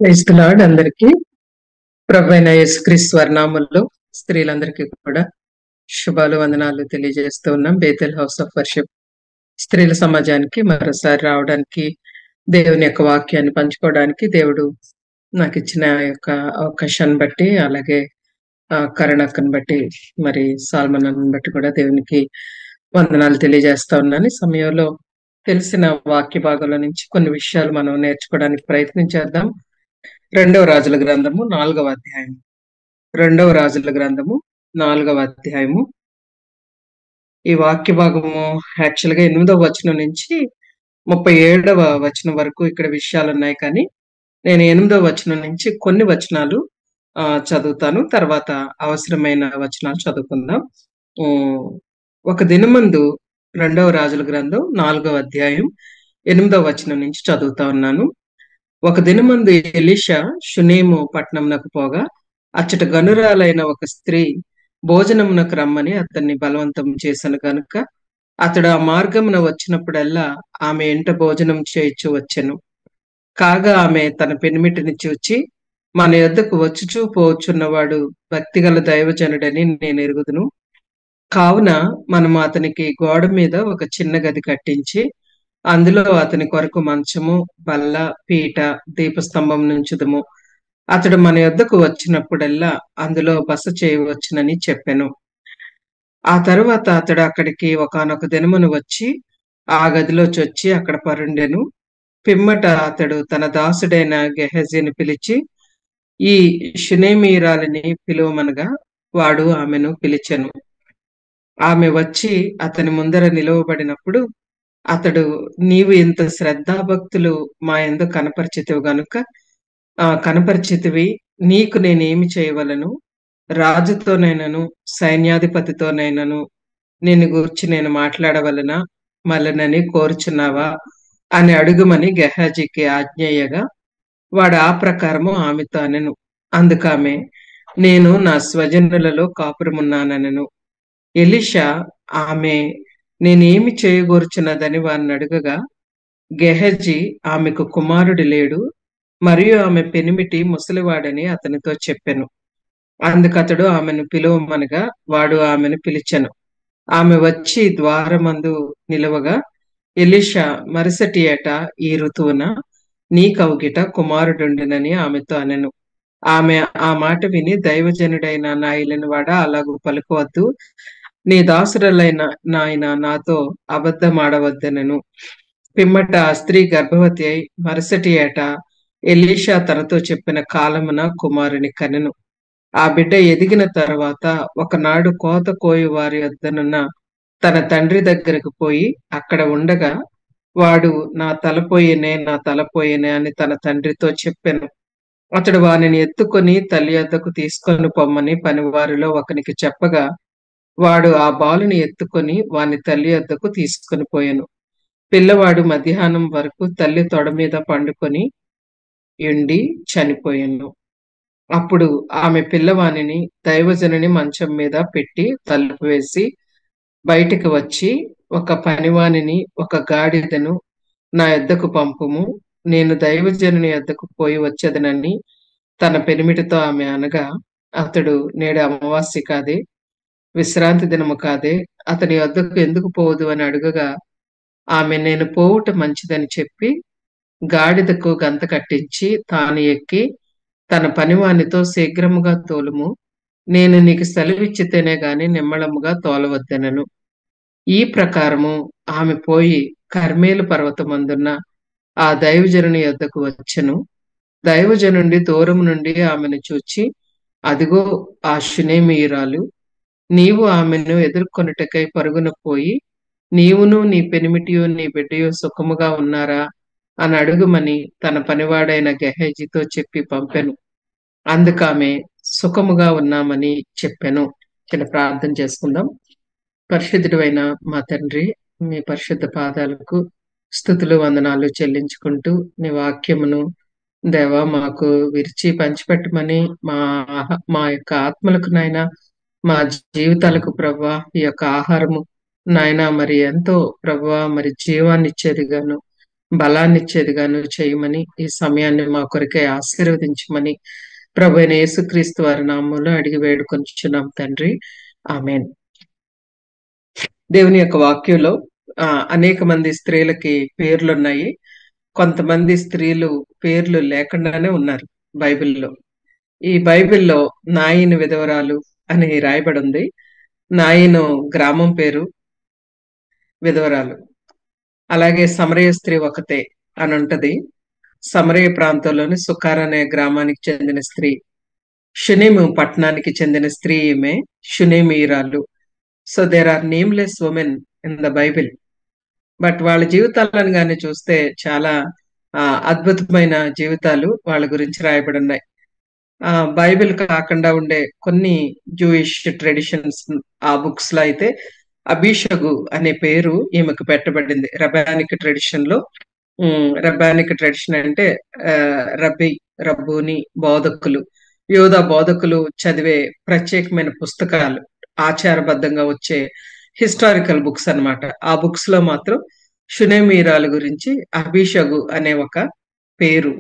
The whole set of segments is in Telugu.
ప్రైజ్ ది లార్డ్ అందరికీ. ప్రభువైన యేసుక్రీస్తు వారి నామములో స్త్రీలందరికీ కూడా శుభాలు వందనాలు తెలియజేస్తూ ఉన్నాం. బేతెల్ హౌస్ ఆఫ్ వర్షిప్ స్త్రీల సమాజానికి మరోసారి రావడానికి, దేవుని యొక్క వాక్యాన్ని పంచుకోవడానికి దేవుడు నాకు ఇచ్చిన యొక్క అవకాశాన్ని బట్టి, అలాగే కరుణక్కను బట్టి, మరి సాల్మన్ అన్నను బట్టి కూడా దేవునికి వందనాలు తెలియజేస్తా ఉన్నాను. ఈ సమయంలో తెలిసిన వాక్య భాగంలో నుంచి కొన్ని విషయాలు మనం నేర్చుకోవడానికి ప్రయత్నించేద్దాం. రెండవ రాజుల గ్రంథము 4వ అధ్యాయం. రెండవ రాజుల గ్రంథము 4వ అధ్యాయము. ఈ వాక్య భాగము యాక్చువల్ గా 8వ వచనం నుంచి 37వ వచనం వరకు ఇక్కడ విషయాలు ఉన్నాయి, కానీ నేను 8వ వచనం నుంచి కొన్ని వచనాలు చదువుతాను. తర్వాత అవసరమైన వచనాలు చదువుకుందాం. ఒక దినమందు రెండవ రాజుల గ్రంథం 4వ అధ్యాయం 8వ వచనం నుంచి చదువుతా ఉన్నాను. ఒక దినమందు ఎలీషా షునేము పట్టణంనకు పోగా, అచ్చట గనురాలైన ఒక స్త్రీ భోజనమునకు రమ్మని అతన్ని బలవంతం చేశాను గనుక అతడు ఆ మార్గమున వచ్చినప్పుడల్లా ఆమె ఎంట భోజనం చేయించు వచ్చెను. కాగా ఆమె తన పెనిమిటిని చూచి, మన యొద్దకు వచ్చుచూ పోవచ్చున్నవాడు భక్తిగల దైవజనుడని నేను ఎరుగుదును. కావున మనము అతనికి గోడ మీద ఒక చిన్న గది కట్టించి అందులో అతని కొరకు మంచము, బల్ల, పీట, దీపస్తంభం నుంచుదము. అతడు మన యొద్దకు వచ్చినప్పుడల్లా అందులో బస చేయవచ్చునని చెప్పెను. ఆ తరువాత అతడు అక్కడికి ఒకానొక దినమును వచ్చి ఆ గదిలో చొచ్చి అక్కడ పరుండెను. పిమ్మట అతడు తన దాసుడైన గెహజీని పిలిచి, ఈ షునేమీరాలిని పిలువమనగా వాడు ఆమెను పిలిచెను. ఆమె వచ్చి అతని ముందర నిలువబడినప్పుడు అతడు, నీవు ఇంత శ్రద్ధాభక్తులు మా యందు కనపరిచితివి, నీకు నేనేమి చేయవలను? రాజుతోనైనను సైన్యాధిపతితోనైనను నిన్ను గూర్చి నేను మాట్లాడవలనా మల్లనని కోరుచున్నావా అని అడుగుమని గెహాజీకి ఆజ్ఞేయగా వాడు ఆ ప్రకారము ఆమెతో అనెను. అందుకామె, నేను నా స్వజనులలో కాపురమున్నానెను. ఎలీషా ఆమె నేనేమి చేయగోరుచున్నదని వారిని అడుగగా, గెహజీ ఆమెకు కుమారుడు లేడు, మరియు ఆమె పెనిమిటి ముసలివాడని అతనితో చెప్పెను. అందుకతడు ఆమెను పిలువమనగా వాడు ఆమెను పిలిచెను. ఆమె వచ్చి ద్వారమందు నిలువగా, ఎలీషా మరుసటి ఏట ఈ ఋతువున నీ కౌగిట కుమారుడుండునని ఆమెతో అనెను. ఆమె ఆ మాట విని, దైవజనుడైన నా ఏలినవాడా, అలాగూ పలుకవద్దు, నీ దాసురలైన నాయన నాతో అబద్ధమాడవద్దనెను. పిమ్మట ఆ స్త్రీ గర్భవతి అయి మరుసటి ఏట ఎలీషా తనతో చెప్పిన కాలమున కుమారుని కనెను. ఆ బిడ్డ ఎదిగిన తర్వాత ఒకనాడు కోత కోయి వారి వద్దనున్న తన తండ్రి దగ్గరకు పోయి అక్కడ ఉండగా, వాడు నా తలపోయేనే అని తన తండ్రితో చెప్పెను. అతడు వానిని ఎత్తుకొని తల్లి వద్దకు తీసుకొని పొమ్మని పనివారిలో ఒకనికి చెప్పగా, వాడు ఆ బాలుని ఎత్తుకొని వాని తల్లి వద్దకు తీసుకొని పోయెను. పిల్లవాడు మధ్యాహ్నం వరకు తల్లి తొడ మీద పండుకొని ఎండి చనిపోయెను. అప్పుడు ఆమె పిల్లవానిని దైవజనుని మంచం మీద పెట్టి తలుపు వేసి బయటికి వచ్చి, ఒక పనివానిని ఒక గాడిదను నా యొద్దకు పంపుము, నేను దైవజనుని యొద్దకు పోయి వచ్చేదనని తన పెనిమిటితో ఆమె అనగా, అతడు, నేడు అమావాస్య కాదే, విశ్రాంతి దినము కాదే, అతని వద్దకు ఎందుకు పోవదు అని అడుగగా, ఆమె నేను పోవుట మంచిదని చెప్పి గాడిదకు గంత కట్టించి తాను ఎక్కి తన పనివానితో శీఘ్రముగా తోలుము, నేను నీకు సెలవిచ్చితేనే గాని నిమ్మళముగా తోలవద్దనను. ఈ ప్రకారము ఆమె పోయి కర్మేలు పర్వతమందున్న ఆ దైవజనుని యొద్దకు వచ్చెను. దైవజనుండి దూరం నుండి ఆమెను చూచి, అదిగో ఆ షునేమీయురాలు, నీవు ఆమెను ఎదుర్కొనుటకై పరుగున పోయి నీవును నీ పెనిమిటియు నీ బిడ్డయు సుఖముగా ఉన్నారా అని అడుగుమని తన పనివాడైన గెహజీతో చెప్పి పంపెను. అందుకామె సుఖముగా ఉన్నామని చెప్పెను. చిన్న ప్రార్థన చేసుకుందాం. పరిశుద్ధుడు అయిన మా తండ్రి, మీ పరిశుద్ధ పాదాలకు స్తుతులు వందనాలు చెల్లించుకుంటూ నీ వాక్యమును దేవా మాకు విరిచి పంచిపెట్టమని, మా యొక్క ఆత్మలకు నాయన, మా జీవితాలకు ప్రభువా ఈ యొక్క ఆహారము నాయన మరి ఎంతో ప్రభువా మరి జీవాన్ని ఇచ్చేదిగాను, బలాన్నిచ్చేదిగాను చేయమని, ఈ సమయాన్ని మా కొరకై ఆశీర్వదించమని ప్రభువైన యేసుక్రీస్తు వారి నామములో అడిగి వేడుకొనుచున్నాం తండ్రి. ఆమేన్. దేవుని యొక్క వాక్యంలో అనేక మంది స్త్రీలకి పేర్లున్నాయి. కొంతమంది స్త్రీలు పేర్లు లేకుండానే ఉన్నారు బైబిల్‌లో. ఈ బైబిల్‌లో నాయీను విధవరాలు అని రాయబడింది. నాయీను గ్రామం పేరు, విధవరాలు. అలాగే సమరయ స్త్రీ ఒకతే అనుంటది. సమరయ ప్రాంతంలోని సుకార్ అనే గ్రామానికి చెందిన స్త్రీ. షునేము పట్టణానికి చెందిన స్త్రీ ఈమె. షునేమీయురాలు. So there are nameless women in the Bible. But వాళ్ళ జీవితాలను గాని చూస్తే చాలా అద్భుతమైన జీవితాలు వాళ్ళ గురించి రాయబడున్నాయి. బైబిల్ కాకుండా ఉండే కొన్ని జూయిష్ ట్రెడిషన్స్ ఆ బుక్స్ లో అయితే అబీషగు అనే పేరు ఈమెకు పెట్టబడింది. రబ్బానిక్ ట్రెడిషన్ అంటే రబ్బీ, రబ్బూని బోధకులు, యూదా బోధకులు చదివే ప్రత్యేకమైన పుస్తకాలు, ఆచారబద్ధంగా వచ్చే హిస్టారికల్ బుక్స్ అన్నమాట. ఆ బుక్స్ లో మాత్రం షునేమీరాల గురించి అబీషగు అనే ఒక పేరు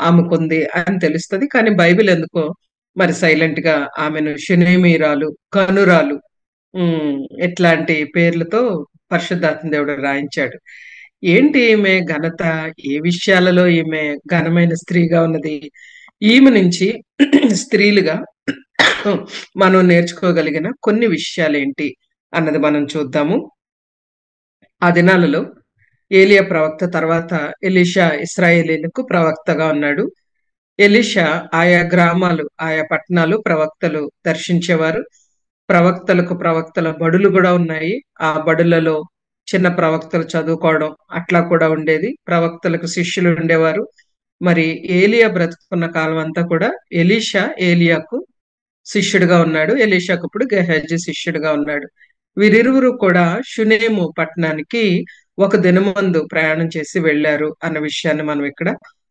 ఆమెకుంది అని తెలుస్తది. కానీ బైబిల్ ఎందుకో మరి సైలెంట్ గా ఆమెను షునేమీరాలు, కనురాలు ఇట్లాంటి పేర్లతో పరిశుద్ధాత్మ దేవుడు రాయించాడు. ఏంటి ఈమె ఘనత? ఏ విషయాలలో ఈమె ఘనమైన స్త్రీగా ఉన్నది? ఈమె నుంచి స్త్రీలుగా మనం నేర్చుకోగలిగిన కొన్ని విషయాలేంటి అన్నది మనం చూద్దాము. ఆ దినాలలో ఏలియా ప్రవక్త తర్వాత ఎలీషా ఇశ్రాయేలీలకు ప్రవక్తగా ఉన్నాడు. ఎలీషా ఆయా గ్రామాలు, ఆయా పట్టణాలు ప్రవక్తలు దర్శించేవారు. ప్రవక్తల బడులు కూడా ఉన్నాయి. ఆ బడులలో చిన్న ప్రవక్తలు చదువుకోవడం అట్లా కూడా ఉండేది. ప్రవక్తలకు శిష్యులు ఉండేవారు. మరి ఏలియా బ్రతుకున్న కాలం అంతా కూడా ఎలీషా ఏలియాకు శిష్యుడిగా ఉన్నాడు. ఎలీషాకు ఇప్పుడు గెహజీ శిష్యుడిగా ఉన్నాడు. వీరిరువురు కూడా షునేము పట్టణానికి ఒక దినమందు ప్రయాణం చేసి వెళ్లారు అన్న విషయాన్ని మనం ఇక్కడ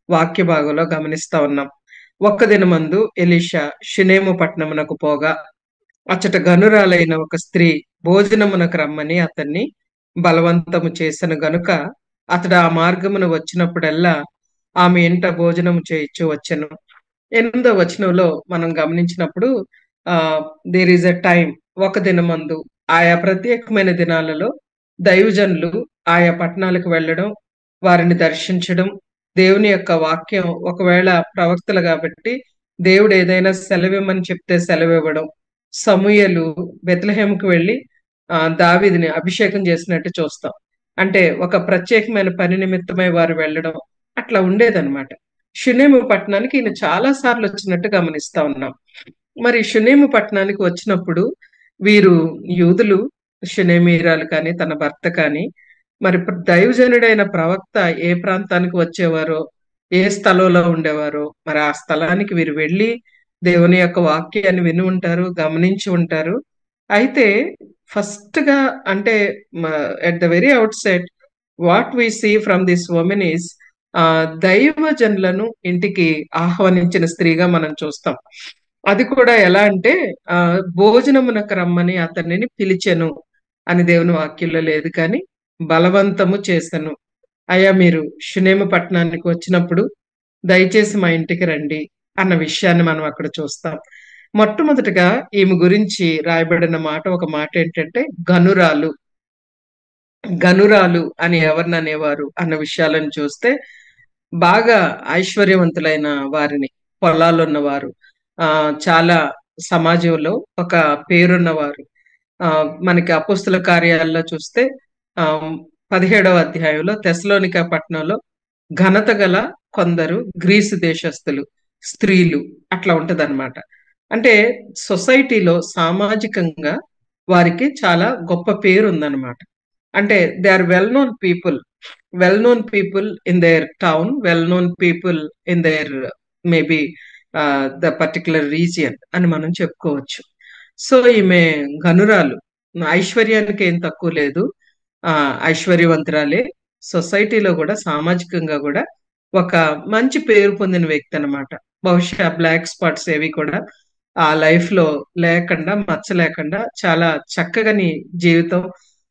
వాక్య భాగంలో గమనిస్తా ఉన్నాం. ఒక్క దినమందు ఎలీషా షునేము పట్టణమునకు పోగా అచ్చట గనురాలైన ఒక స్త్రీ భోజనమునకు రమ్మని అతన్ని బలవంతము చేసిన గనుక అతడు ఆ మార్గమున వచ్చినప్పుడల్లా ఆమె ఇంట భోజనము చేయించు వచ్చెను. 8వ వచనంలో మనం గమనించినప్పుడు దేర్ ఈజ్ ఎ టైం, ఒక దినమందు, ఆయా ప్రత్యేకమైన దినాలలో దైవజనులు ఆయా పట్టణాలకు వెళ్ళడం, వారిని దర్శించడం, దేవుని యొక్క వాక్యం, ఒకవేళ ప్రవక్తలు కాబట్టి దేవుడు ఏదైనా సెలవిమ్మని చెప్తే సెలవివ్వడం. సమూయేలు బెత్లెహేముకు వెళ్ళి దావీదుని అభిషేకం చేసినట్టు చూస్తాం. అంటే ఒక ప్రత్యేకమైన పని నిమిత్తమై వారు వెళ్ళడం అట్లా ఉండేదన్నమాట. షునేము పట్టణానికి ఈయన చాలా సార్లు వచ్చినట్టు గమనిస్తా ఉన్నాం. మరి షునేము పట్టణానికి వచ్చినప్పుడు వీరు యూదులు, షునేమీరాలు కానీ తన భర్త కానీ, మరి దైవజనుడైన ప్రవక్త ఏ ప్రాంతానికి వచ్చేవారో, ఏ స్థలంలో ఉండేవారో, మరి ఆ స్థలానికి వీరు వెళ్ళి దేవుని యొక్క వాక్యాన్ని విని ఉంటారు, గమనించి ఉంటారు. అయితే ఫస్ట్ గా అంటే at the very outset what we see from this women is దైవజనులను ఇంటికి ఆహ్వానించిన స్త్రీగా మనం చూస్తాం. అది కూడా ఎలా అంటే భోజనమునకు రమ్మని అతనిని పిలిచెను అని దేవుని వాక్యంలో లేదు, కానీ బలవంతము చేసెను. అయ్యా మీరు షునేము పట్టణానికి వచ్చినప్పుడు దయచేసి మా ఇంటికి రండి అన్న విషయాన్ని మనం అక్కడ చూస్తాం. మొట్టమొదటిగా ఈమె గురించి రాయబడిన ఒక మాట ఏంటంటే గనురాలు. గనురాలు అని ఎవరిని అనేవారు అన్న విషయాలను చూస్తే బాగా ఐశ్వర్యవంతులైన వారిని, పొలాలున్నవారు, చాలా సమాజంలో ఒక పేరున్నవారు. మనకి అపోస్తుల కార్యాల్లో చూస్తే 17వ అధ్యాయంలో తెస్సలోనిక పట్టణంలో ఘనత గల కొందరు గ్రీసు దేశస్థులు స్త్రీలు అట్లా ఉంటదన్నమాట. అంటే సొసైటీలో సామాజికంగా వారికి చాలా గొప్ప పేరు ఉందన్నమాట. అంటే they are well known people in their town, well known people in their maybe the particular region అని మనం చెప్పుకోవచ్చు. సో ఈమె గనురాలు, ఐశ్వర్యానికి ఏం తక్కువ లేదు, ఐశ్వర్యవంతురాలే, సొసైటీలో కూడా సామాజికంగా కూడా ఒక మంచి పేరు పొందిన వ్యక్తి అన్నమాట. బహుశా బ్లాక్ స్పాట్స్ ఏవి కూడా ఆ లైఫ్ లో లేకుండా, మచ్చ లేకుండా చాలా చక్కగా నీ జీవితం,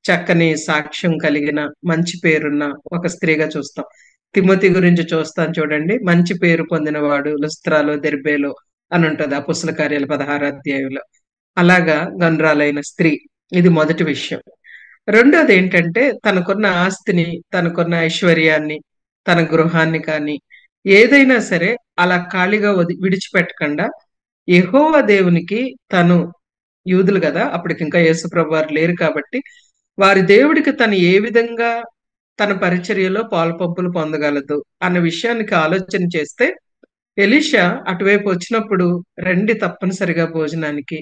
చక్కని సాక్ష్యం కలిగిన, మంచి పేరున్న ఒక స్త్రీగా చూస్తాం. తిమోతి గురించి చూస్తాం చూడండి. మంచి పేరు పొందినవాడు లుస్త్రాలో, దెర్బేలో అని ఉంటది అపొస్తల కార్యాలు 16 అధ్యాయంలో. అలాగా గనురాలైన స్త్రీ. ఇది మొదటి విషయం. రెండోదేంటంటే తనకున్న ఆస్తిని, తనకున్న ఐశ్వర్యాన్ని, తన గృహాన్ని కానీ, ఏదైనా సరే అలా ఖాళీగా విడిచిపెట్టకుండా యెహోవా దేవునికి తను యూదులు గదా! అప్పటికింకా యేసుప్రభు వారు లేరు కాబట్టి, వారి దేవుడికి తను ఏ విధంగా తన పరిచర్యలో పాలుపంపులు పొందగలదు అన్న విషయానికి ఆలోచన చేస్తే, ఎలీషా అటువైపు వచ్చినప్పుడు రండి తప్పనిసరిగా భోజనానికి.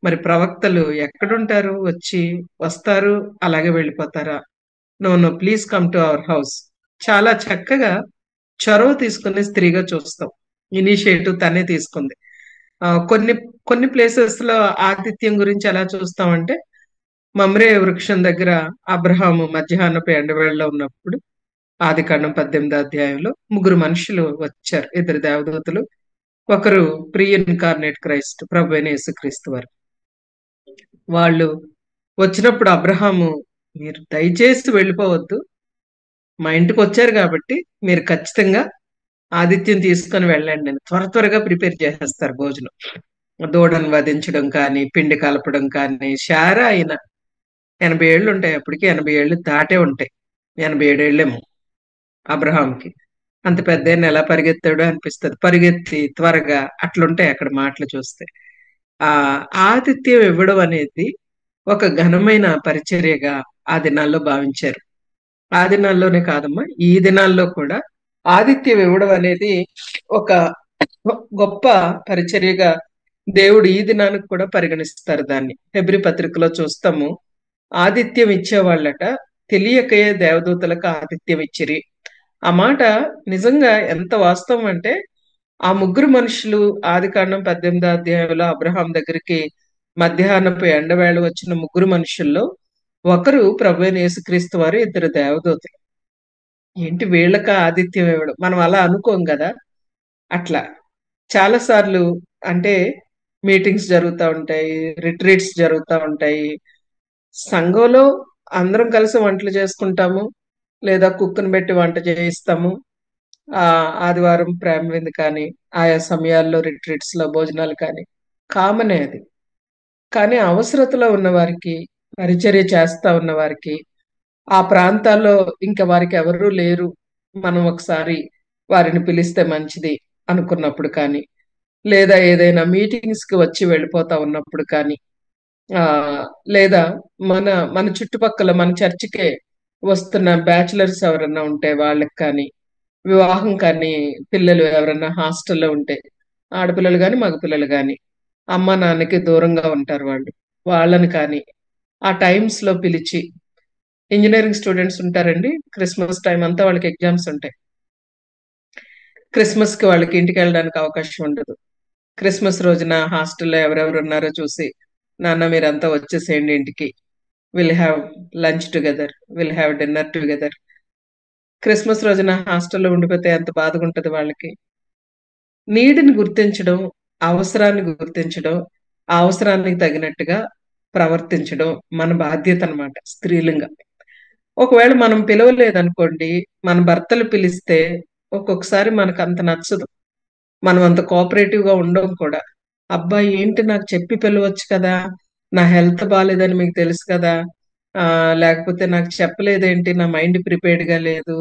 మరి ప్రవక్తలు ఎక్కడుంటారు? వస్తారు, అలాగే వెళ్ళిపోతారా? No, no, please come to our house. చాలా చక్కగా చొరవ తీసుకునే స్త్రీగా చూస్తాం. ఇనిషియేటివ్ తనే తీసుకుంది. కొన్ని కొన్ని ప్లేసెస్‌లో ఆతిథ్యం గురించి ఎలా చూస్తామంటే, మమ్రే వృక్షం దగ్గర అబ్రహాము మధ్యాహ్నపు ఎండవేళలో ఉన్నప్పుడు ఆదికాండం 18 అధ్యాయంలో ముగ్గురు మనుషులు వచ్చారు. ఇద్దరు దేవదూతలు. ఒకరు ప్రీ ఇన్కార్నేట్ క్రైస్ట్ ప్రభువైన యేసుక్రీస్తు వారు. వాళ్ళు వచ్చినప్పుడు అబ్రహాము, మీరు దయచేసి వెళ్ళిపోవద్దు. మా ఇంటికొచ్చారు కాబట్టి మీరు ఖచ్చితంగా ఆతిథ్యం తీసుకొని వెళ్ళండి అని త్వరగా ప్రిపేర్ చేసేస్తారు భోజనం. దూడను వధించడం కానీ, పిండి కలపడం కానీ, శారా అయిన 80 ఏళ్ళు ఉంటాయి. అప్పటికి 80 ఏళ్ళు దాటే ఉంటాయి. 87 ఏళ్ళేమో అబ్రహాంకి. అంత పెద్దాయన ఎలా పరిగెత్తాడో అనిపిస్తది. పరిగెత్తి త్వరగా అట్లుంటాయి అక్కడ మాటలు చూస్తే. ఆతిథ్యం ఇవ్వడం అనేది ఒక ఘనమైన పరిచర్యగా ఆ దినాల్లో భావించారు. ఆ దినాల్లోనే కాదమ్మా, ఈ దినాల్లో కూడా ఆతిథ్యం ఇవ్వడం అనేది ఒక గొప్ప పరిచర్యగా దేవుడు ఈ దినానికి కూడా పరిగణిస్తారు దాన్ని. హెబ్రీ పత్రికలో చూస్తాము, ఆతిథ్యం ఇచ్చేవాళ్ళట తెలియకయే దేవదూతలకు ఆతిథ్యం ఇచ్చిరి. ఆ మాట నిజంగా ఎంత వాస్తవం అంటే, ఆ ముగ్గురు మనుషులు ఆదికాండం 18 అధ్యాయంలో అబ్రహాం దగ్గరికి మధ్యాహ్నపు ఎండవేళ వచ్చిన ముగ్గురు మనుషుల్లో ఒకరు ప్రభువైన యేసుక్రీస్తు వారు, ఇద్దరు దేవదూతలు. ఏంటి వీళ్ళకి ఆతిథ్యం ఇవ్వడం? మనం అలా అనుకోం కదా. అట్లా చాలా సార్లు అంటే మీటింగ్స్ జరుగుతూ ఉంటాయి, రిట్రీట్స్ జరుగుతూ ఉంటాయి. సంఘంలో అందరం కలిసి వంటలు చేసుకుంటాము, లేదా కుక్కుని పెట్టి వంట చేయిస్తాము. ఆదివారం ప్రేమ విందు కానీ, ఆయా సమయాల్లో రిట్రీట్స్ లో భోజనాలు కానీ కామనే అది. కానీ అవసరతలో ఉన్న వారికి, పరిచర్య చేస్తా ఉన్న వారికి, ఆ ప్రాంతాల్లో ఇంకా వారికి ఎవరూ లేరు, మనం ఒకసారి వారిని పిలిస్తే మంచిది అనుకున్నప్పుడు కానీ, లేదా ఏదైనా మీటింగ్స్ కి వచ్చి వెళ్ళిపోతా ఉన్నప్పుడు కానీ, ఆ లేదా మన మన చుట్టుపక్కల మన చర్చికే వస్తున్న బ్యాచులర్స్ ఎవరన్నా ఉంటే వాళ్ళకి కానీ, వివాహం కానీ పిల్లలు ఎవరన్నా హాస్టల్లో ఉంటే, ఆడపిల్లలు కానీ మగపిల్లలు కానీ అమ్మ నాన్నకి దూరంగా ఉంటారు వాళ్ళు, వాళ్ళని కానీ ఆ టైమ్స్ లో పిలిచి, ఇంజనీరింగ్ స్టూడెంట్స్ ఉంటారండి, క్రిస్మస్ టైం అంతా వాళ్ళకి ఎగ్జామ్స్ ఉంటాయి. క్రిస్మస్ కి వాళ్ళకి ఇంటికి వెళ్ళడానికి అవకాశం ఉండదు. క్రిస్మస్ రోజున హాస్టల్లో ఎవరెవరు ఉన్నారో చూసి, నాన్న మీరంతా వచ్చేసేయండి ఇంటికి, will have lunch together, will have dinner together. Christmas రోజున హాస్టల్లో ఉండిపోతే ఎంత బాధగా ఉంటది వాళ్ళకి. నీడ్‌ని గుర్తించడం, అవసరాన్ని గుర్తించడం, ఆ అవసరానికి తగినట్టుగా ప్రవర్తించడం మన బాధ్యత అన్నమాట స్త్రీలుంగా. ఒకవేళ మనం పిలవలేదనుకోండి, మన భర్తలు పిలిస్తే ఒక్కొక్కసారి మనకంత నచ్చదు. మనం అంత కోఆపరేటివ్‌గా ఉండం కూడా. అబ్బా! ఏంటి నాకు చెప్పి పిలవచ్చు కదా! నా హెల్త్ బాలేదని మీకు తెలుసు కదా! లేకపోతే నాకు చెప్పలేదేంటి? నా మైండ్ ప్రిపేర్డ్‌గా లేదు.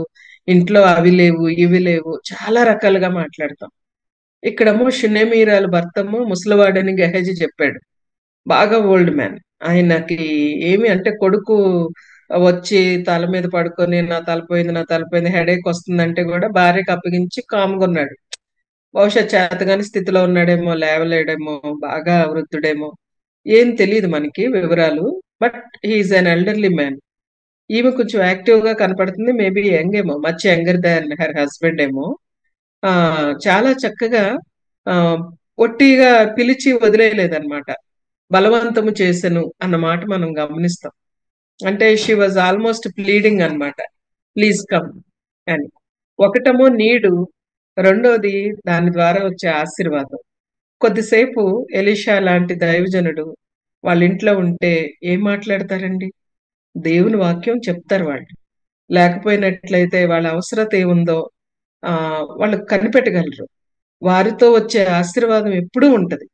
ఇంట్లో అవి లేవు, ఇవి లేవు. చాలా రకాలుగా మాట్లాడతాం. ఇక్కడేమో షునేమీరాలు భర్తేమో ముసలివాడని గెహజీ చెప్పాడు. బాగా ఓల్డ్ మ్యాన్. ఆయనకి ఏమి అంటే కొడుకు వచ్చి తల మీద పడుకొని నా తల పోయింది హెడేక్ వస్తుందంటే కూడా భార్యకి అప్పగించి కామ్‌గున్నాడు. బహుశా చేతగాని స్థితిలో ఉన్నాడేమో, లేవలేడేమో, బాగా వృద్ధుడేమో. ఏం తెలీదు మనకి వివరాలు. But he is an elderly man. ఈమె కొంచెం యాక్టివ్‌గా కనపడుతుంది. మేబీ యంగ్ ఏమో. Much younger than her husband ఏమో. చాలా చక్కగా ఆహ్, ఒట్టిగా పిలిచి వదిలేయలేదన్నమాట. బలవంతము చేసెను అన్న మాట మనం గమనిస్తాం. అంటే షీ వాస్ ఆల్‌మోస్ట్ ప్లీడింగ్ అన్నమాట. ప్లీజ్ కమ్ అని. ఒకటేమో నీడు, రెండోది దాని ద్వారా వచ్చే ఆశీర్వాదం. కొద్దిసేపు ఎలీషా లాంటి దైవజనుడు వాళ్ళ ఇంట్లో ఉంటే ఏం మాట్లాడతారండి? దేవుని వాక్యం చెప్తారు వాళ్ళు. లేకపోయినట్లయితే వాళ్ళ అవసరత ఏముందో వాళ్ళు కనిపెట్టగలరు. వారితో వచ్చే ఆశీర్వాదం ఎప్పుడూ ఉంటది.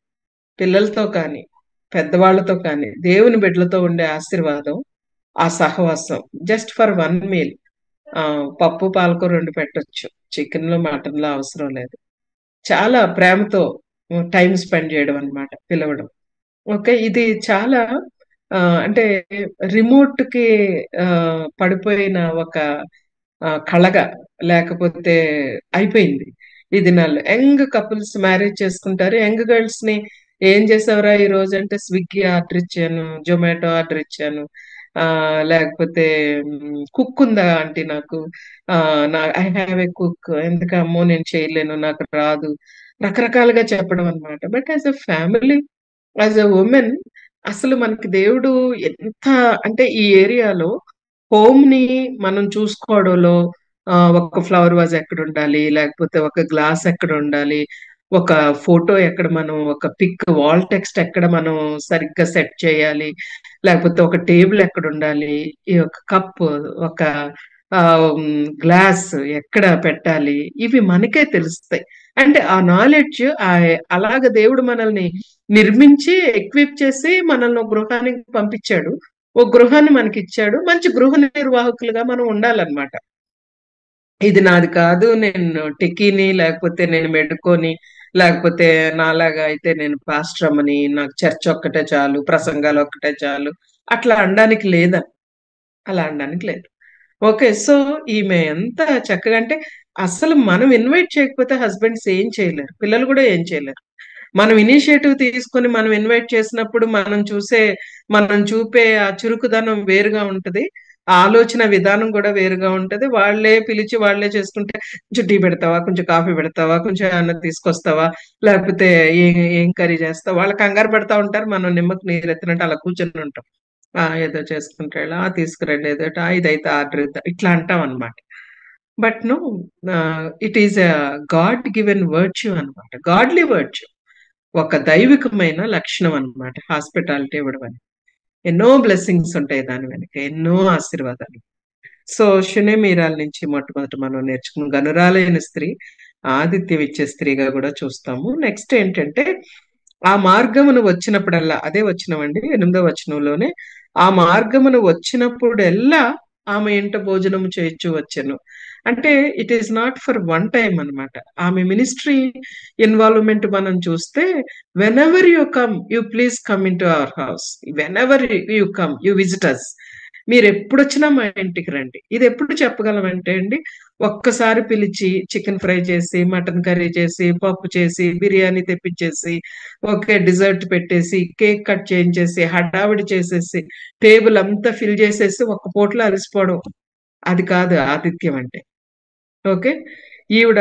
పిల్లలతో కానీ, పెద్దవాళ్ళతో కానీ, దేవుని బిడ్డలతో ఉండే ఆశీర్వాదం, ఆ సహవాసం జస్ట్ ఫర్ 1 మీల్. పప్పు, పాలకూర వండి పెట్టొచ్చు. చికెన్‌లో, మటన్‌లో అవసరం లేదు. చాలా ప్రేమతో టైమ్ స్పెండ్ చేయడం అన్నమాట. పిలవడం. ఓకే. ఇది చాలా అంటే రిమోట్‌కి పడిపోయిన ఒక కళగా లేకపోతే అయిపోయింది ఈ దినాల్లో. యంగ్ కపుల్స్ మ్యారేజ్ చేసుకుంటారు. యంగ్ గర్ల్స్‌ని ఏం చేసావురా ఈరోజు అంటే స్విగ్గీ ఆర్డర్ ఇచ్చాను, జొమాటో ఆర్డర్ ఇచ్చాను. లేకపోతే కుక్ ఉందా ఆంటీ నాకు? I have a cook. ఎందుకమ్మో నేను చేయలేను, నాకు రాదు. రకరకాలుగా చెప్పడం అన్నమాట. But as a family, as a women అసలు మనకి దేవుడు ఎంత అంటే ఈ ఏరియాలో హోమ్‌ని మనం చూసుకోవడంలో ఒక ఫ్లవర్ వాజ్ ఎక్కడుండాలి, లేకపోతే ఒక గ్లాస్ ఎక్కడుండాలి, ఒక ఫోటో ఎక్కడ మనం ఒక పిక్ వాల్ టెక్స్ట్ ఎక్కడ మనం సరిగ్గా సెట్ చేయాలి, లేకపోతే ఒక టేబుల్ ఎక్కడుండాలి, ఈ ఒక కప్, ఒక గ్లాస్ ఎక్కడ పెట్టాలి, ఇవి మనకే తెలుస్తాయి. అంటే ఆ నాలెడ్జ్ అలాగ దేవుడు మనల్ని నిర్మించి, ఎక్విప్ చేసి మనల్ని ఒక గృహానికి పంపించాడు. ఒక గృహాన్ని మనకిచ్చాడు. మంచి గృహ నిర్వాహకులుగా మనం ఉండాలన్నమాట. ఇది నాది కాదు. నేను టెకీని, లేకపోతే నేను మెడుకోని, లేకపోతే నాలాగా అయితే నేను పాస్టరమ్మని, నాకు చర్చ్ ఒక్కటే చాలు, ప్రసంగాలొక్కటే చాలు, అట్లా అనడానికి లేదని. అలా అనడానికి లేదు. ఓకే. సో, ఈమె ఎంత చక్కగా అంటే, అసలు మనం ఇన్వైట్ చేయకపోతే హస్బెండ్స్ ఏం చేయలేరు. పిల్లలు గూడా ఏం చేయలేరు. మనం ఇనిషియేటివ్ తీసుకొని మనం ఇన్వైట్ చేసినప్పుడు మనం చూపే ఆ చురుకుదనం వేరుగా ఉంటది. ఆ ఆలోచన విధానం గూడా వేరుగా ఉంటది. వాళ్ళే పిలిచి వాళ్ళే చేసుకుంటే, "కొంచెం టీ పెడతావా? కొంచెం కాఫీ పెడతావా? కొంచెం ఏమన్నా తీసుకొస్తావా? లేకపోతే ఏం కర్రీ చేస్తావు?" వాళ్ళు కంగారు పడతా ఉంటారు. మనం నిమ్మకు నీరెత్తినట్టు అలా కూర్చొనుంటాం. ఏదో చేసుకుంటాడు. తీసుకురండి ఏదోటి. ఇదైతే ఆర్డర్ ఇద్దాం. ఇట్లా అంటామనమాట. But no, it is a God given virtue అనమాట. Godly virtue. ఒక దైవికమైన లక్షణం అన్నమాట హాస్పిటాలిటీ ఇవ్వడం అని. ఎన్నో బ్లెస్సింగ్స్ ఉంటాయి దాని వెనక. ఎన్నో ఆశీర్వాదాలు. సో, షునేమీరాల నుంచి మొట్టమొదట మనం నేర్చుకున్న గనురాలైన స్త్రీ, ఆతిథ్యం ఇచ్చే స్త్రీగా గూడా చూస్తాము. నెక్స్ట్ ఏంటంటే, ఆ మార్గమును వచ్చినప్పుడల్లా అదే వచనమండి 8వ వచనంలోనే, ఆ మార్గమును వచ్చినప్పుడెల్లా ఆమె ఇంట భోజనము చేయుచు వచ్చెను. అంటే it is not for one time అన్నమాట. ఆమె మినిస్ట్రీ ఇన్వాల్వ్‌మెంట్ మనం చూస్తే, whenever you come, you please come into our house. Whenever you come, you visit us. మీరెప్పుడొచ్చినా మా ఇంటికి రండి. ఇదెప్పుడు చెప్పగలమంటే అండి, ఒక్కసారి పిలిచి చికెన్ ఫ్రై చేసి, మటన్ కర్రీ చేసి, పప్పు చేసి, బిర్యానీ తెప్పిచ్చేసి, ఓకే. డిజర్ట్ పెట్టేసి, కేక్ కట్ చేయించేసి, హడావిడి చేసేసి, టేబుల్ అంతా ఫిల్ చేసేసి, ఒక్క పూటలో అలసిపోవడం. అది కాదు ఆతిథ్యం అంటే. ఓకే. ఈవిడ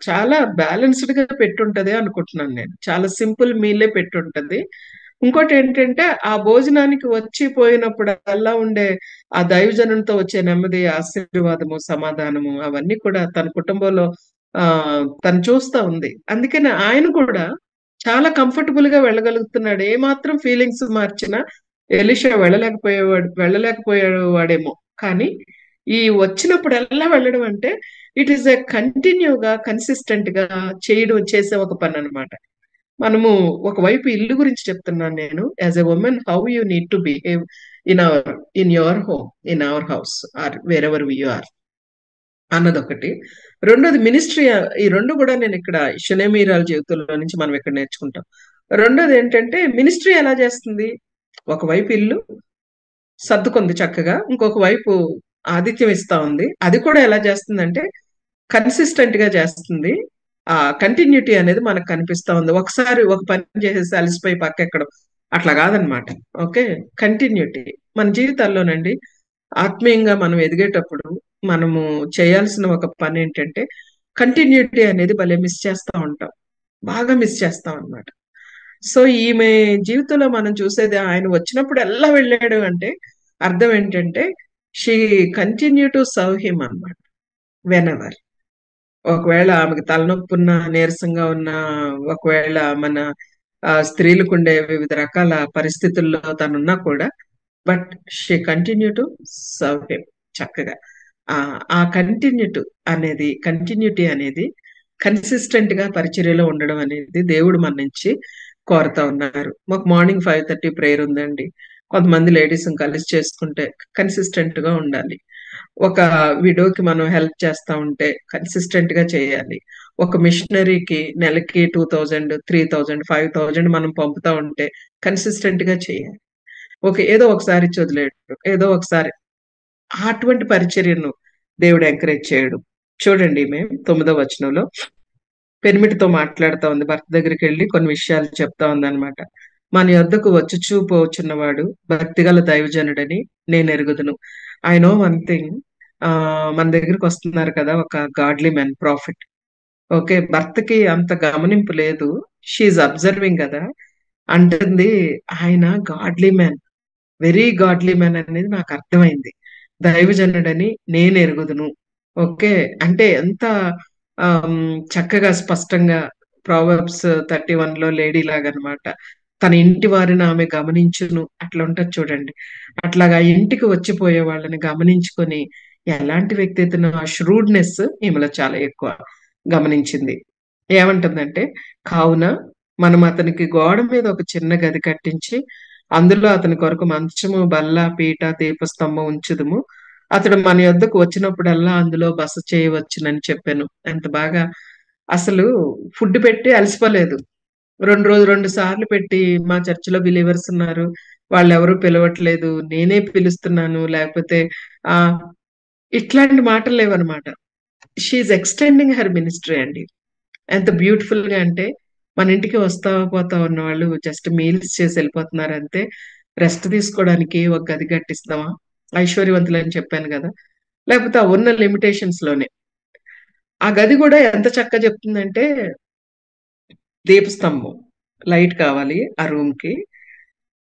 చాలా బ్యాలెన్స్‌డ్‌గా పెట్టుంటది అనుకుంటున్నాను నేను. చాలా సింపుల్ మీలే పెట్టుంటది. ఇంకోటేంటంటే, ఆ భోజనానికి వచ్చి పోయినప్పుడల్లా ఉండే ఆ దైవజనంతో వచ్చే నెమ్మది, ఆశీర్వాదము, సమాధానము అవన్నీ కూడా తన కుటుంబంలో తను చూస్తా ఉంది. అందుకని ఆయన కూడా చాలా కంఫర్టబుల్‌గా వెళ్ళగలుగుతున్నాడు. ఏమాత్రం ఫీలింగ్స్ మార్చినా ఎలీషా వెళ్ళలేకపోయేవాడేమో. కానీ ఈ వచ్చినప్పుడల్లా వెళ్ళడం అంటే ఇట్ ఈస్ ఎ కంటిన్యూగా, కన్సిస్టెంట్‌గా చేసే ఒక పననమాట. మనము ఒకవైపు ఇల్లు గురించి చెప్తున్నాను నేను. As a woman how you need to behave in your home, in our house or wherever you are అన్నదొకటి. రెండోది మినిస్ట్రీ. ఈ 2 గూడా నేనిక్కడ షునేమీరాల జీవితంలో నుంచి మనం ఇక్కడ నేర్చుకుంటాం. రెండోదేంటంటే మినిస్ట్రీ ఎలా చేస్తుంది? ఒకవైపు ఇల్లు సర్దుకుంది చక్కగా. ఇంకొక వైపు ఆతిథ్యం ఇస్తా ఉంది. అది కూడా ఎలా చేస్తుందంటే కన్సిస్టెంట్‌గా చేస్తుంది. కంటిన్యూటీ అనేది మనకు కనిపిస్తా ఉంది. ఒకసారి ఒక పని చేసేసి అలసిపోయి పక్కెక్కడం అట్లా కాదనమాట. ఓకే. కంటిన్యూటీ. మన జీవితాల్లోనండి ఆత్మీయంగా మనం ఎదిగేటప్పుడు మనము చేయాల్సిన ఒక పనేంటంటే కంటిన్యూటీ అనేది భలే మిస్ చేస్తా ఉంటాం. బాగా మిస్ చేస్తాం అన్నమాట. సో, ఈమె జీవితంలో మనం చూసేది ఆయన వచ్చినప్పుడల్లా వెళ్ళాడు అంటే అర్థం ఏంటంటే she continue to serve him అన్నమాట. వెనెవర్. ఒకవేళ ఆమెకు తలనొప్పున్నా, నీరసంగా ఉన్నా, ఒకవేళ మన స్త్రీలకుండే వివిధ రకాల పరిస్థితుల్లో తనున్నా కూడా but she continue to serve him చక్కగా. ఆ కంటిన్యూటీ అనేది కన్సిస్టెంట్ గా పరిచర్యలో ఉండడం అనేది దేవుడు మన నుంచి కోరుతా ఉన్నారు. మాకు మార్నింగ్ 5:30 ప్రేయర్ ఉందండి. కొంతమంది లేడీస్ కలిసి చేసుకుంటే కన్సిస్టెంట్ గా ఉండాలి. ఒక విడోకి మనం హెల్ప్ చేస్తా ఉంటే కన్సిస్టెంట్ గా చేయాలి. ఒక మిషనరీకి నెలకి 2000, 3000, 5000 మనం పంపుతా ఉంటే కన్సిస్టెంట్ గా చేయాలి. ఓకే. ఏదో ఒకసారి ఇచ్చి వదిలేయడం. ఏదో ఒకసారి అటువంటి పరిచర్యను దేవుడు ఎంకరేజ్ చేయడు. చూడండి ఈమె 9వ వచనంలో పెనిమిటితో మాట్లాడుతా ఉంది. భర్త దగ్గరికెళ్ళి కొన్ని విషయాలు చెప్తా ఉందన్నమాట. మన యొద్దకు వచ్చుచూ పోచున్నవాడు భక్తిగల దైవజనుడని నేనెరుగుదును. I know one thing. మన దగ్గరికి వస్తున్నారు కదా! ఒక గాడ్లీ మ్యాన్ ప్రాఫిట్. ఓకే. భర్తకి అంత గమనింపు లేదు. షీ ఈజ్ అబ్జర్వింగ్ గదా! అంటుంది ఆయన godly man. Very godly man అనేది నాకర్థమైంది. దైవజనుడని నేనెరుగుదును. ఓకే. అంటే ఎంత చక్కగా స్పష్టంగా ప్రావర్బ్స్ 31లో లేడీ లాగనమాట. తన ఇంటి వారిని ఆమె గమనించును. అట్లా ఉంటది చూడండి. అట్లాగా ఇంటికి వచ్చిపోయే వాళ్ళని గమనించుకొని ఎలాంటి వ్యక్తి ఇతను ఆ ష్రూడ్‌నెస్ ఈమెలో చాలా ఎక్కువ గమనించింది. ఏమంటుందంటే, కావున మనం అతనికి గోడ మీద ఒక చిన్న గది కట్టించి అందులో అతని కొరకు మంచము, బల్ల, పీట, దీపస్తంభం ఉంచుదుము. అతడు మన యొద్దకు వచ్చినప్పుడల్లా అందులో బస చేయవచ్చునని చెప్పాను. ఎంత బాగా అసలు ఫుడ్ పెట్టి అలసిపోలేదు. 2 సార్లు పెట్టి మా చర్చిలో బిలీవర్స్ ఉన్నారు. వాళ్ళెవరు పిలవట్లేదు. నేనే పిలుస్తున్నాను. లేకపోతే ఆహ్, ఇట్లాంటి మాటలు లేవనమాట. She is extending her ministry అండి. ఎంత బ్యూటిఫుల్‌గా అంటే, మన ఇంటికి వస్తా, పోతా ఉన్నవాళ్ళు జస్ట్ మీల్స్ చేసి ఎళ్ళిపోతున్నారంతే. రెస్ట్ తీసుకోవడానికి ఒక గది కట్టిస్తామా? ఐశ్వర్యవంతులని చెప్పాను గదా! లేకపోతే ఆ ఉన్న లిమిటేషన్స్‌లోనే. ఆ గది గూడా ఎంత చక్కగా చెప్తుందంటే, దీపస్తంభం, లైట్ కావాలి ఆ రూమ్‌కి.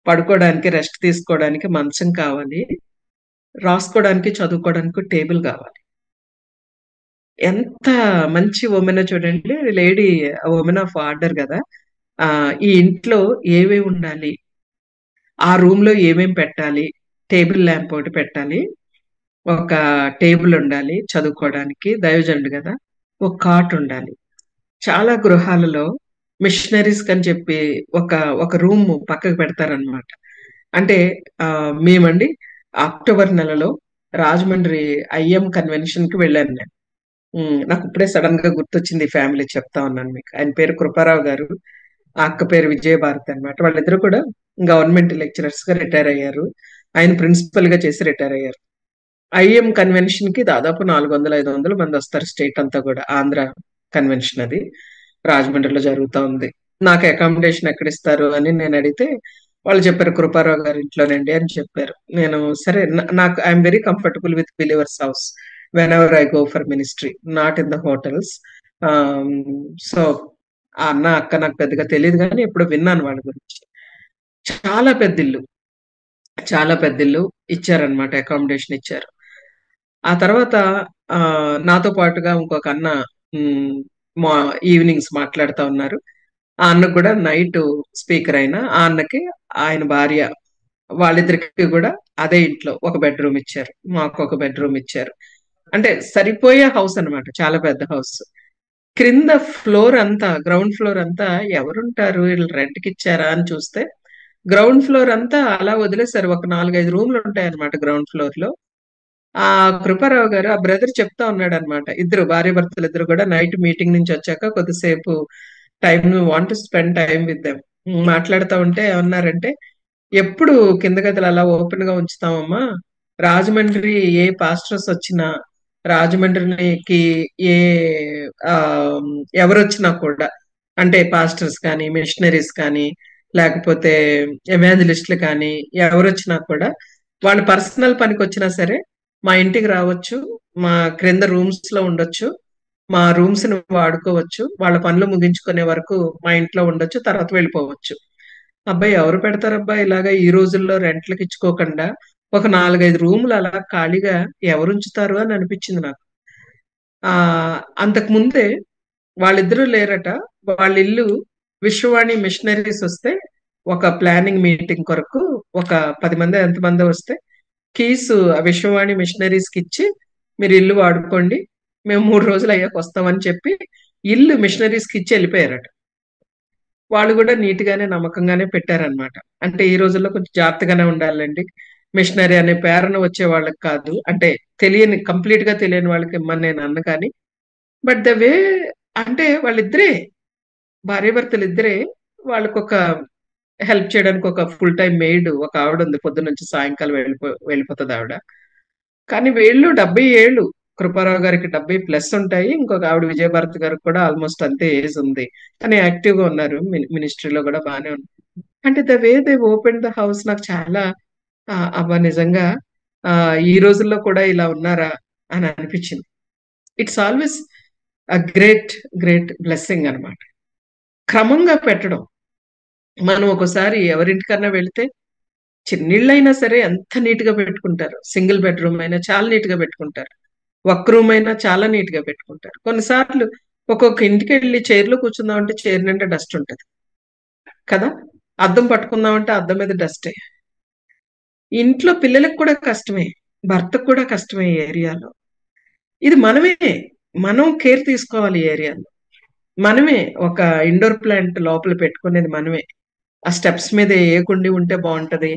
పడుకోవడానికి, రెస్ట్ తీసుకోవడానికి మంచం కావాలి. రాసుకోవడానికి, చదువుకోవడానికి టేబుల్ గావాలి. ఎంత మంచి వుమెనో చూడండి. లేడీ వుమెన్ ఆఫ్ ఆర్డర్ గదా! ఈ ఇంట్లో ఏవేవి ఉండాలి? ఆ రూమ్‌లో ఏమేం పెట్టాలి? టేబుల్ ల్యాంప్ ఒకటి పెట్టాలి. ఒక టేబుల్ ఉండాలి చదువుకోవడానికి. దైవజనుడు గదా! ఒక కాట్ ఉండాలి. చాలా గృహాలలో మిషనరీస్‌కని చెప్పి ఒక ఒక రూమ్ పక్కకు పెడతారనమాట. అంటే మేమండి అక్టోబర్ నెలలో రాజమండ్రి ఐఎం కన్వెన్షన్‌కి వెళ్ళాను నేను. నాకిప్పుడే సడెన్‌గా గుర్తొచ్చింది ఈ ఫ్యామిలీ చెప్తా ఉన్నాను మీకు. ఆయన పేరు కృపారావు గారు. ఆ అక్క పేరు విజయభారతి అన్నమాట. వాళ్ళిద్దరూ కూడా గవర్నమెంట్ లెక్చరర్స్‌గా రిటైర్ అయ్యారు. ఆయన ప్రిన్సిపల్‌గా చేసి రిటైర్ అయ్యారు. ఐఎం కన్వెన్షన్‌కి దాదాపు 400, 500 మందొస్తారు స్టేట్ అంతా గూడా. ఆంధ్ర కన్వెన్షన్ అది. రాజమండ్రిలో జరుగుతా ఉంది. నాకు అకామిడేషన్ ఎక్కడిస్తారు అని నేనడిగితే, వాళ్ళు చెప్పారు కృపారావు గారి ఇంట్లోనండి అని చెప్పారు. నేను సరే నాకు I am very comfortable with believers house whenever I go for ministry. Not in the hotels. ఆహ్, సో, ఆ అన్న, అక్క నాకు పెద్దగా తెలీదు గానీ ఎప్పుడో విన్నాను వాళ్ళ గురించి. చాలా పెద్దిల్లు. చాలా పెద్దిల్లు ఇచ్చారన్నమాట. అకామిడేషన్ ఇచ్చారు. ఆ తర్వాత నాతో పాటుగా ఇంకొక అన్న హ్మ్. మా ఈవినింగ్స్ మాట్లాడుతా ఉన్నారు. ఆ అన్నకు గూడా నైటు స్పీకర్ ఆయన. ఆ అన్నకి ఆయన భార్య వాళ్ళిద్దరికి గూడా అదే ఇంట్లో ఒక బెడ్‌రూమ్ ఇచ్చారు. మాకొక బెడ్‌రూమ్ ఇచ్చారు. అంటే సరిపోయే హౌస్ అన్నమాట. చాలా పెద్ద హౌస్. క్రింద ఫ్లోర్ అంతా గ్రౌండ్ ఫ్లోర్ అంతా ఎవరుంటారు? ఈళ్ళు రెంట్‌కిచ్చారా అని చూస్తే, గ్రౌండ్ ఫ్లోర్ అంతా అలా వదిలేసారు. ఒక 4, 5 రూమ్‌లుంటాయన్నమాట గ్రౌండ్ ఫ్లోర్‌లో. ఆ కృపారావు గారు ఆ బ్రదర్ చెప్తా ఉన్నాడన్నమాట. ఇద్దరు భార్యాభర్తలిద్దరు కూడా నైట్ మీటింగ్ నుంచొచ్చాక కొద్దిసేపు want to spend time with them. మాట్లాడుతా ఉంటే ఏమన్నారంటే, "ఎప్పుడు కింద గదులు అలా ఓపెన్‌గా ఉంచుతామమ్మా. రాజమండ్రి ఏ పాస్టర్స్ వచ్చినా, రాజమండ్రికి ఏ ఆహ్, ఎవరొచ్చినా కూడా అంటే పాస్టర్స్ కానీ, మిషనరీస్ కానీ, లేకపోతే ఎవాంజలిస్ట్‌లు కానీ ఎవరొచ్చినా కూడా వాళ్ళు పర్సనల్ పనికొచ్చినా సరే మా ఇంటికి రావచ్చు. మా క్రింద రూమ్స్‌లో ఉండొచ్చు. మా రూమ్స్‌ని వాడుకోవచ్చు. వాళ్ళ పనులు ముగించుకునే వరకు మా ఇంట్లో ఉండొచ్చు. తర్వాత వెళ్ళిపోవచ్చు. అబ్బా! ఎవరు పెడతారబ్బా! ఇలాగ ఈ రోజుల్లో రెంట్‌లకిచ్చుకోకుండా ఒక 4, 5 రూములు అలా ఖాళీగా ఎవరుంచుతారు అని అనిపించింది నాకు. అంతకు ముందే వాళ్ళిద్దరూ లేరట. వాళ్ళిల్లు విశ్వవాణి మిషనరీస్ వస్తే ఒక ప్లానింగ్ మీటింగ్ కొరకు ఒక 10 మంది ఎంతమంది వస్తే కీస్ విశ్వవాణి మిషనరీస్కి ఇచ్చి మీరు ఇల్లు వాడుకోండి, మేము 3 రోజులు అయ్యాక వస్తామని చెప్పి ఇల్లు మిషనరీస్కి ఇచ్చి వెళ్ళిపోయారట. వాళ్ళు కూడా నీట్ గానే నమ్మకంగానే పెట్టారనమాట. అంటే ఈ రోజుల్లో కొంచెం జాగ్రత్తగానే ఉండాలండి. మిషనరీ అనే పేరున వచ్చే వాళ్ళకి కాదు, అంటే తెలియని కంప్లీట్ గా తెలియని వాళ్ళకి ఇమ్మని నేను అన్న కానీ, బట్ ద వే అంటే వాళ్ళిద్దరే భార్యాభర్తలు ఇద్దరే, వాళ్ళకి ఒక హెల్ప్ చేయడానికి ఒక ఫుల్ టైం మెయిడ్ ఒక ఆవిడ ఉంది. పొద్దున్న నుంచి సాయంకాలం వెళ్ళిపోతుంది ఆవిడ. కానీ వీళ్ళు 70 ఏళ్ళు, కృపారావు గారికి 70+ ఉంటాయి. ఇంకొక ఆవిడ విజయభారతి గారికి కూడా ఆల్మోస్ట్ అంతే ఏజ్ ఉంది. కానీ యాక్టివ్ గా ఉన్నారు, మినిస్ట్రీలో కూడా బాగానే ఉన్నారు. అంటే the way they open the house నాకు చాలా అబ్బా నిజంగా ఈ రోజుల్లో కూడా ఇలా ఉన్నారా అని అనిపించింది. It's always a great great blessing అన్నమాట. క్రమంగా పెట్టడం. మనం ఒకసారి ఎవరింటికన్నా వెళితే చిన్నిళ్ళైనా సరే ఎంత నీట్ గా పెట్టుకుంటారు. సింగిల్ బెడ్రూమ్ అయినా చాలా నీట్ గా పెట్టుకుంటారు. ఒక్క రూమ్ అయినా చాలా నీట్ గా పెట్టుకుంటారు. కొన్నిసార్లు ఒక్కొక్క ఇంటికి వెళ్ళి చైర్లో కూర్చుందాం అంటే చైర్ నిండా డస్ట్ ఉంటది కదా. అద్దం పట్టుకుందాం అంటే అద్దం మీద డస్టే. ఇంట్లో పిల్లలకు కూడా కష్టమే, భర్తకు కూడా కష్టమే ఈ ఏరియాలో. ఇది మనం కేర్ తీసుకోవాలి ఈ ఏరియాలో. మనమే ఒక ఇండోర్ ప్లాంట్ లోపల పెట్టుకునేది మనమే. ఆ స్టెప్స్ మీద ఏ కుండి ఉంటే బాగుంటది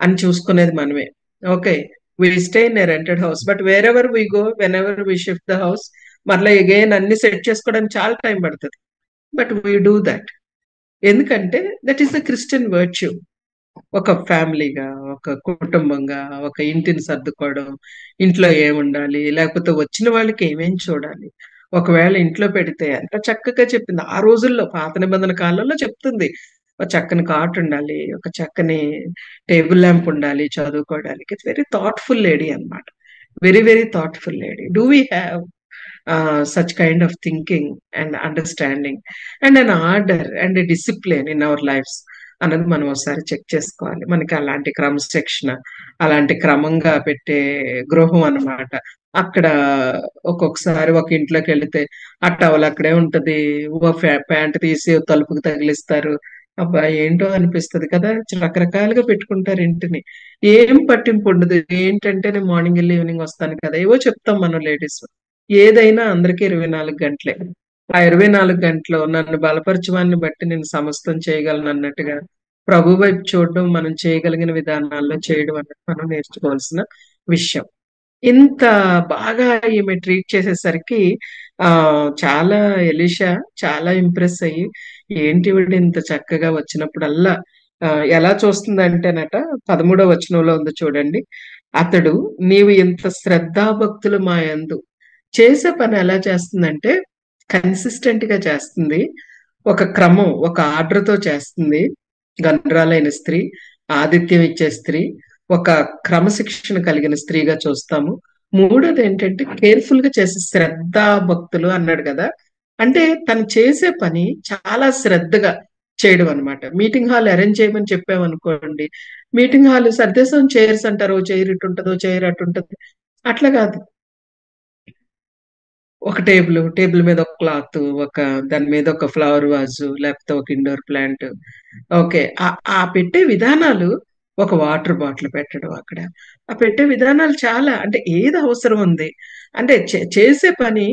అని చూసుకునేది మనమే. Okay, we stay in a rented house, but wherever we go, whenever we shift the house, మరలా అగైన్ అన్ని సెట్ చేసుకోవడానికి చాలా టైం పడుతుంది. But we do that. ఎందుకంటే that is the Christian virtue. ఒక ఫ్యామిలీగా, ఒక కుటుంబంగా, ఒక ఇంటిని సర్దుకోవడం, ఇంట్లో ఏముండాలి, లేకపోతే వచ్చిన వాళ్ళకి ఏమేం చూడాలి. ఒకవేళ ఇంట్లో పెడితే ఎంత చక్కగా చెప్పింది. ఆ రోజుల్లో పాత నిబంధన కాలంలో చెప్తుంది. ఒక చక్కని కాట్ ఉండాలి, ఒక చక్కని టేబుల్ ల్యాంప్ ఉండాలి చదువుకోవడానికి. ఇట్స్ వెరీ థాట్ఫుల్ లేడీ అన్నమాట. Very very thoughtful lady. Do we have such kind of thinking and understanding and an order and a discipline in our lives అన్నది మనం ఒకసారి చెక్ చేసుకోవాలి. మనకి అలాంటి క్రమశిక్షణ, అలాంటి క్రమంగా పెట్టే గృహం అన్నమాట. అక్కడ ఒక్కొక్కసారి ఒక ఇంట్లోకి వెళితే ఆ టవల్ అక్కడే ఉంటది, ఓ ప్యాంట్ తీసి తలుపుకి తగిలిస్తారు. అబ్బా ఏంటో అనిపిస్తది కదా. రకరకాలుగా పెట్టుకుంటారు ఇంటిని. ఏం పట్టింపు ఉండదు. ఏంటంటే నేను మార్నింగ్ వెళ్ళి ఈవినింగ్ వస్తాను కదా, ఏవో చెప్తాం మనం లేడీస్. ఏదైనా అందరికీ 24 గంటలే. ఆ 24 గంటలు నన్ను బలపరచువాన్ని బట్టి నేను సమస్తం చేయగలను అన్నట్టుగా ప్రభు వైపు చూడడం, మనం చేయగలిగిన విధానాల్లో చేయడం అన్నది మనం నేర్చుకోవాల్సిన విషయం. ఇంత బాగా ఈమె ట్రీట్ చేసేసరికి ఆ చాలా ఎలీషా చాలా ఇంప్రెస్ అయ్యి, ఏంటి వీడు ఇంత చక్కగా వచ్చినప్పుడల్లా ఆ, ఎలా చూస్తుందంటేనట 13వ వచనంలో ఉంది చూడండి. అతడు నీవు ఇంత శ్రద్ధాభక్తులు మా యందు చేసే పని ఎలా చేస్తుందంటే కన్సిస్టెంట్ గా చేస్తుంది. ఒక క్రమం, ఒక ఆర్డర్ తో చేస్తుంది. గండ్రాలైన స్త్రీ, ఆతిథ్యం ఇచ్చే స్త్రీ, ఒక క్రమశిక్షణ కలిగిన స్త్రీగా చూస్తాము. మూడోది ఏంటంటే కేర్ఫుల్ గా చేసే శ్రద్ధా భక్తులు అన్నాడు కదా. అంటే తను చేసే పని చాలా శ్రద్ధగా చేయడం అన్నమాట. మీటింగ్ హాల్ అరేంజ్ చేయమని చెప్పామనుకోండి, మీటింగ్ హాల్ సర్దేశం చైర్స్ అంటారు, ఓ చైర్ ఇటు ఉంటదో చైర్ అటు ఉంటది, అట్లా కాదు. ఒక టేబుల్ మీద ఒక క్లాత్, ఒక దాని మీద ఒక ఫ్లవర్ వాజు, లేకపోతే ఒక ఇండోర్ ప్లాంట్. ఓకే, ఆ పెట్టే విధానాలు, ఒక వాటర్ బాటిల్ పెట్టడం అక్కడ, ఆ పెట్టే విధానాలు చాలా, అంటే ఏది అవసరం ఉంది అంటే చేసే పని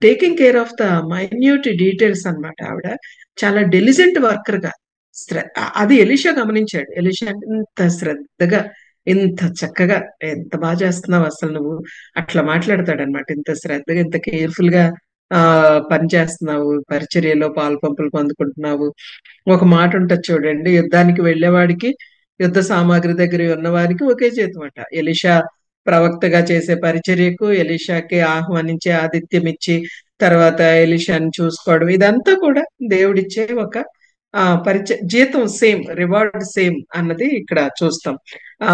taking care of the minute details అన్నమాట. ఆవిడ చాలా డెలిజెంట్ వర్కర్ గా అది ఎలీషా గమనించాడు. ఎలీషా ఇంత శ్రద్ధగా, ఇంత చక్కగా, ఎంత బాగా చేస్తున్నావు అసలు నువ్వు, అట్లా మాట్లాడతాడనమాట. ఇంత శ్రద్ధగా, ఇంత కేర్ఫుల్ గా పని చేస్తున్నావు, పరిచర్యలో పాలు పంపులు పొందుకుంటున్నావు. ఒక మాట ఉంటది చూడండి, యుద్ధానికి వెళ్ళేవాడికి, యుద్ధ సామాగ్రి దగ్గర ఉన్నవారికి ఒకే జీతం అట. ఎలీషా ప్రవక్తగా చేసే పరిచర్యకు, ఎలీషాకి ఆహ్వానించి ఆతిథ్యం ఇచ్చి తర్వాత ఎలీషాని చూసుకోవడం, ఇదంతా కూడా దేవుడిచ్చే ఒక జీతం సేమ్, రివార్డ్ సేమ్ అన్నది ఇక్కడ చూస్తాం. ఆ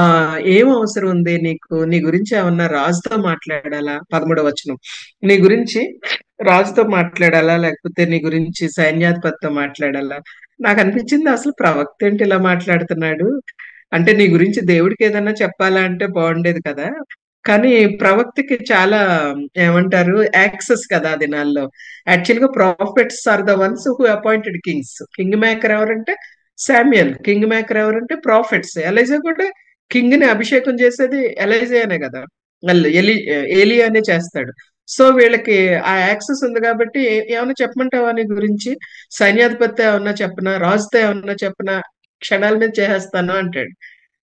ఏం అవసరం ఉంది నీకు, నీ గురించి ఏమన్నా రాజుతో మాట్లాడాలా, 13వ వచనం, నీ గురించి రాజుతో మాట్లాడాలా, లేకపోతే నీ గురించి సైన్యాధిపతితో మాట్లాడాలా. నాకు అనిపించింది అసలు ప్రవక్త ఏంటి ఇలా మాట్లాడుతున్నాడు, అంటే నీ గురించి దేవుడికి ఏదన్నా చెప్పాలా అంటే బాగుండేది కదా. కానీ ప్రవక్తకి చాలా ఏమంటారు యాక్సెస్ కదా ఆ దినాల్లో. యాక్చువల్ గా prophets are the ones who appointed kings. King maker ఎవరంటే శామ్యుయల్. కింగ్ మేకర్ ఎవరంటే ప్రాఫిట్స్. ఎలీజా కూడా కింగ్ ని అభిషేకం చేసేది ఎలీజానే కదా. ఏలియానే చేస్తాడు. సో వీళ్ళకి ఆ యాక్సెస్ ఉంది కాబట్టి ఏమన్నా చెప్పమంటావా నీ గురించి? సైన్యాధిపతి ఏమన్నా చెప్పనా, రాజుతో ఏమన్నా చెప్పనా, క్షణాల మీద చేసేస్తాను అంటాడు.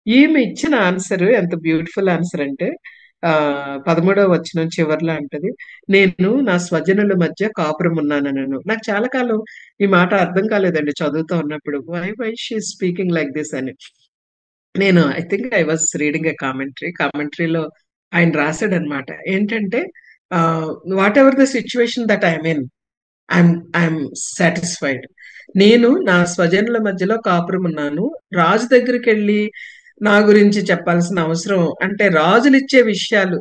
ఈమె ఇచ్చిన ఆన్సర్ ఎంత బ్యూటిఫుల్ ఆన్సర్ అంటే 13వ వచనం చివర్లో అంటది, నేను నా స్వజనుల మధ్య కాపురం ఉన్నాననను. నాకు చాలా కాలం ఈ మాట అర్థం కాలేదండి చదువుతా ఉన్నప్పుడు. Why she speaking like this అని. నేను I think I was reading a కామెంటరీలో ఆయన రాశాడనమాట. ఏంటంటే whatever the situation that I'm in, I'm satisfied. నేను నా స్వజనుల మధ్యలో కాపురం ఉన్నాను. రాజు దగ్గరికి వెళ్ళి నా గురించి చెప్పాల్సిన అవసరం అంటే రాజులు ఇచ్చే విషయాలు,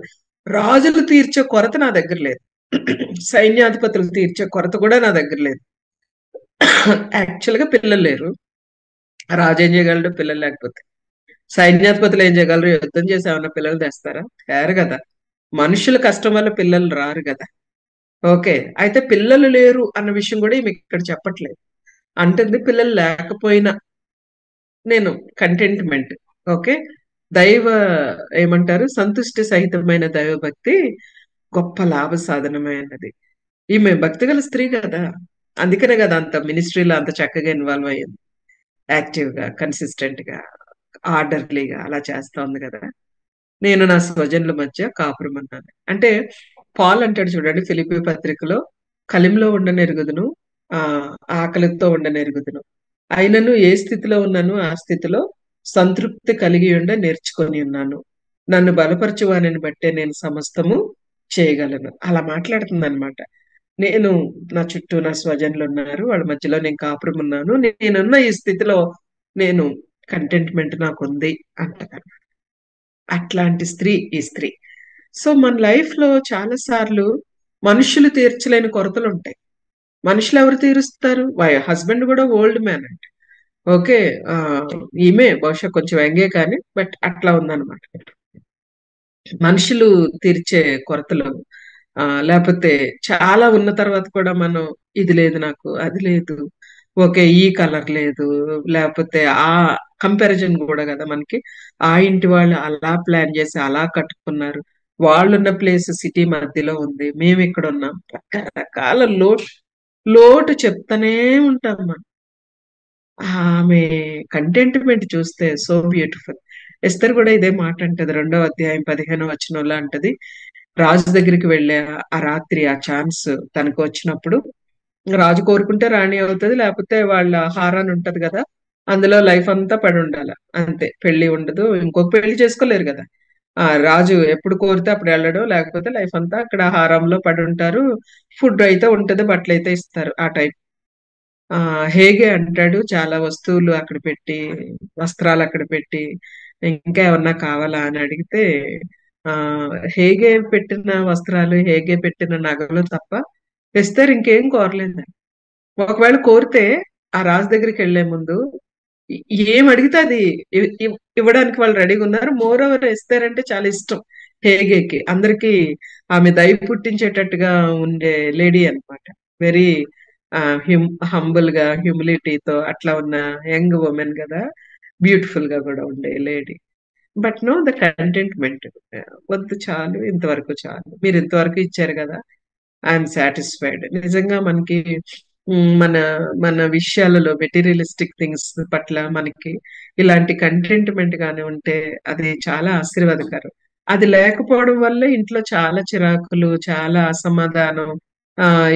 రాజులు తీర్చే కొరత నా దగ్గర లేదు. సైన్యాధిపతులు తీర్చే కొరత కూడా నా దగ్గర లేదు. యాక్చువల్ గా పిల్లలు లేరు. రాజు ఏం చేయగలడు పిల్లలు లేకపోతే? సైన్యాధిపతులు ఏం చేయగలరు? యుద్ధం చేసి ఏమన్నా పిల్లలు తెస్తారా? తేరు కదా. మనుషుల కష్టం వల్ల పిల్లలు రారు కదా. ఓకే. అయితే పిల్లలు లేరు అన్న విషయం కూడా ఈమె ఇక్కడ చెప్పట్లేదు. అంటుంది పిల్లలు లేకపోయినా నేను కంటెంట్మెంట్. ఓకే. దైవ ఏమంటారు, సంతుష్టి సహితమైన దైవభక్తి గొప్ప లాభ సాధనమైనది. ఈమె భక్తి గల స్త్రీ కదా. అందుకనే కదా అంత మినిస్ట్రీలో అంత చక్కగా ఇన్వాల్వ్ అయ్యింది. యాక్టివ్ గా, కన్సిస్టెంట్ గా, ఆర్డర్లీగా అలా చేస్తా ఉంది కదా. నేను నా స్వజనుల మధ్య కాపురం అన్నాను అంటే, పాల్ అంటాడు చూడండి ఫిలిప్పీ పత్రికలో, కలిమిలో ఉండనెరుగుదును, ఆ ఆకలితో ఉండనెరుగుదును, అయినను ఏ స్థితిలో ఉన్నాను ఆ స్థితిలో సంతృప్తి కలిగి ఉండ నేర్చుకొని ఉన్నాను, నన్ను బలపరచువానిని బట్టే నేను సమస్తము చేయగలను. అలా మాట్లాడుతుంది అనమాట. నేను నా చుట్టూ నా స్వజనులు ఉన్నారు, వాళ్ళ మధ్యలో నేను కాపురం ఉన్నాను, నేనున్న ఈ స్థితిలో నేను కంటెంట్మెంట్ నాకుంది అంటారు. అట్లాంటి స్త్రీ ఈ స్త్రీ. సో మన లైఫ్ లో చాలా సార్లు మనుషులు తీర్చలేని కొరతలు ఉంటాయి. మనుషులు ఎవరు తీరుస్తారు? హస్బెండ్ కూడా ఓల్డ్ మ్యాన్ అంట. ఓకే. ఆ ఈమె బహుశా కొంచెం యంగే కానీ బట్ అట్లా ఉందన్నమాట. మనుషులు తీర్చే కొరతలు లేకపోతే చాలా ఉన్న తర్వాత కూడా మనం ఇది లేదు నాకు, అది లేదు, ఓకే ఈ కలర్ లేదు, లేకపోతే ఆ కంపారిజన్ కూడా కదా మనకి. ఆ ఇంటి వాళ్ళు అలా ప్లాన్ చేసి అలా కట్టుకున్నారు, వాళ్ళున్న ప్లేస్ సిటీ మధ్యలో ఉంది, మేము ఇక్కడ ఉన్నాం, రకరకాల లోటు చెప్తానే ఉంటాం మనం. ఆమె కంటెంట్మెంట్ చూస్తే సో బ్యూటిఫుల్. ఎస్తర్ కూడా ఇదే మాట అంటది 2వ అధ్యాయం 15వ వచనంలో అంటది, రాజు దగ్గరికి వెళ్ళే ఆ రాత్రి ఆ ఛాన్స్ తనకు వచ్చినప్పుడు, రాజు కోరుకుంటే రాణి అవుతుంది, లేకపోతే వాళ్ళ హారాన్ని ఉంటది కదా, అందులో లైఫ్ అంతా పడి ఉండాల, అంతే. పెళ్లి ఉండదు, ఇంకొక పెళ్లి చేసుకోలేరు కదా. రాజు ఎప్పుడు కోరితే అప్పుడు వెళ్ళడం, లేకపోతే లైఫ్ అంతా అక్కడ హారంలో పడి ఉంటారు. ఫుడ్ అయితే ఉంటది, బట్టలు అయితే ఇస్తారు ఆ టైప్. హేగే అంటాడు చాలా వస్తువులు అక్కడ పెట్టి, వస్త్రాలు అక్కడ పెట్టి, ఇంకా ఏమన్నా కావాలా అని అడిగితే, హేగే పెట్టిన వస్త్రాలు, హేగే పెట్టిన నగలు తప్ప ఎస్తేర్ ఇంకేం కోరలేదు. ఒకవేళ కోరితే ఆ రాజు దగ్గరికి వెళ్లే ముందు ఏం అడిగితే అది ఇవ్వడానికి వాళ్ళు రెడీగా ఉన్నారు. మోర్ ఓవర్ ఎస్తేర్ అంటే చాలా ఇష్టం హేగేకి. అందరికి ఆమె దయ పుట్టించేటట్టుగా ఉండే లేడీ అన్నమాట. వెరీ హంబుల్ గా, హ్యూమిలిటీతో అట్లా ఉన్న యంగ్ ఉమెన్ కదా, బ్యూటిఫుల్ గా కూడా ఉండే lady. But know the contentment. వద్దు చాలు, ఇంతవరకు చాలు, మీరు ఇంతవరకు ఇచ్చారు కదా, ఐఎమ్ సాటిస్ఫైడ్. నిజంగా మనకి మన మన విషయాలలో మెటీరియలిస్టిక్ థింగ్స్ పట్ల మనకి ఇలాంటి కంటెంట్మెంట్ గానే ఉంటే అది చాలా ఆశీర్వాదకరం. అది లేకపోవడం వల్ల ఇంట్లో చాలా చిరాకులు, చాలా అసమాధానం,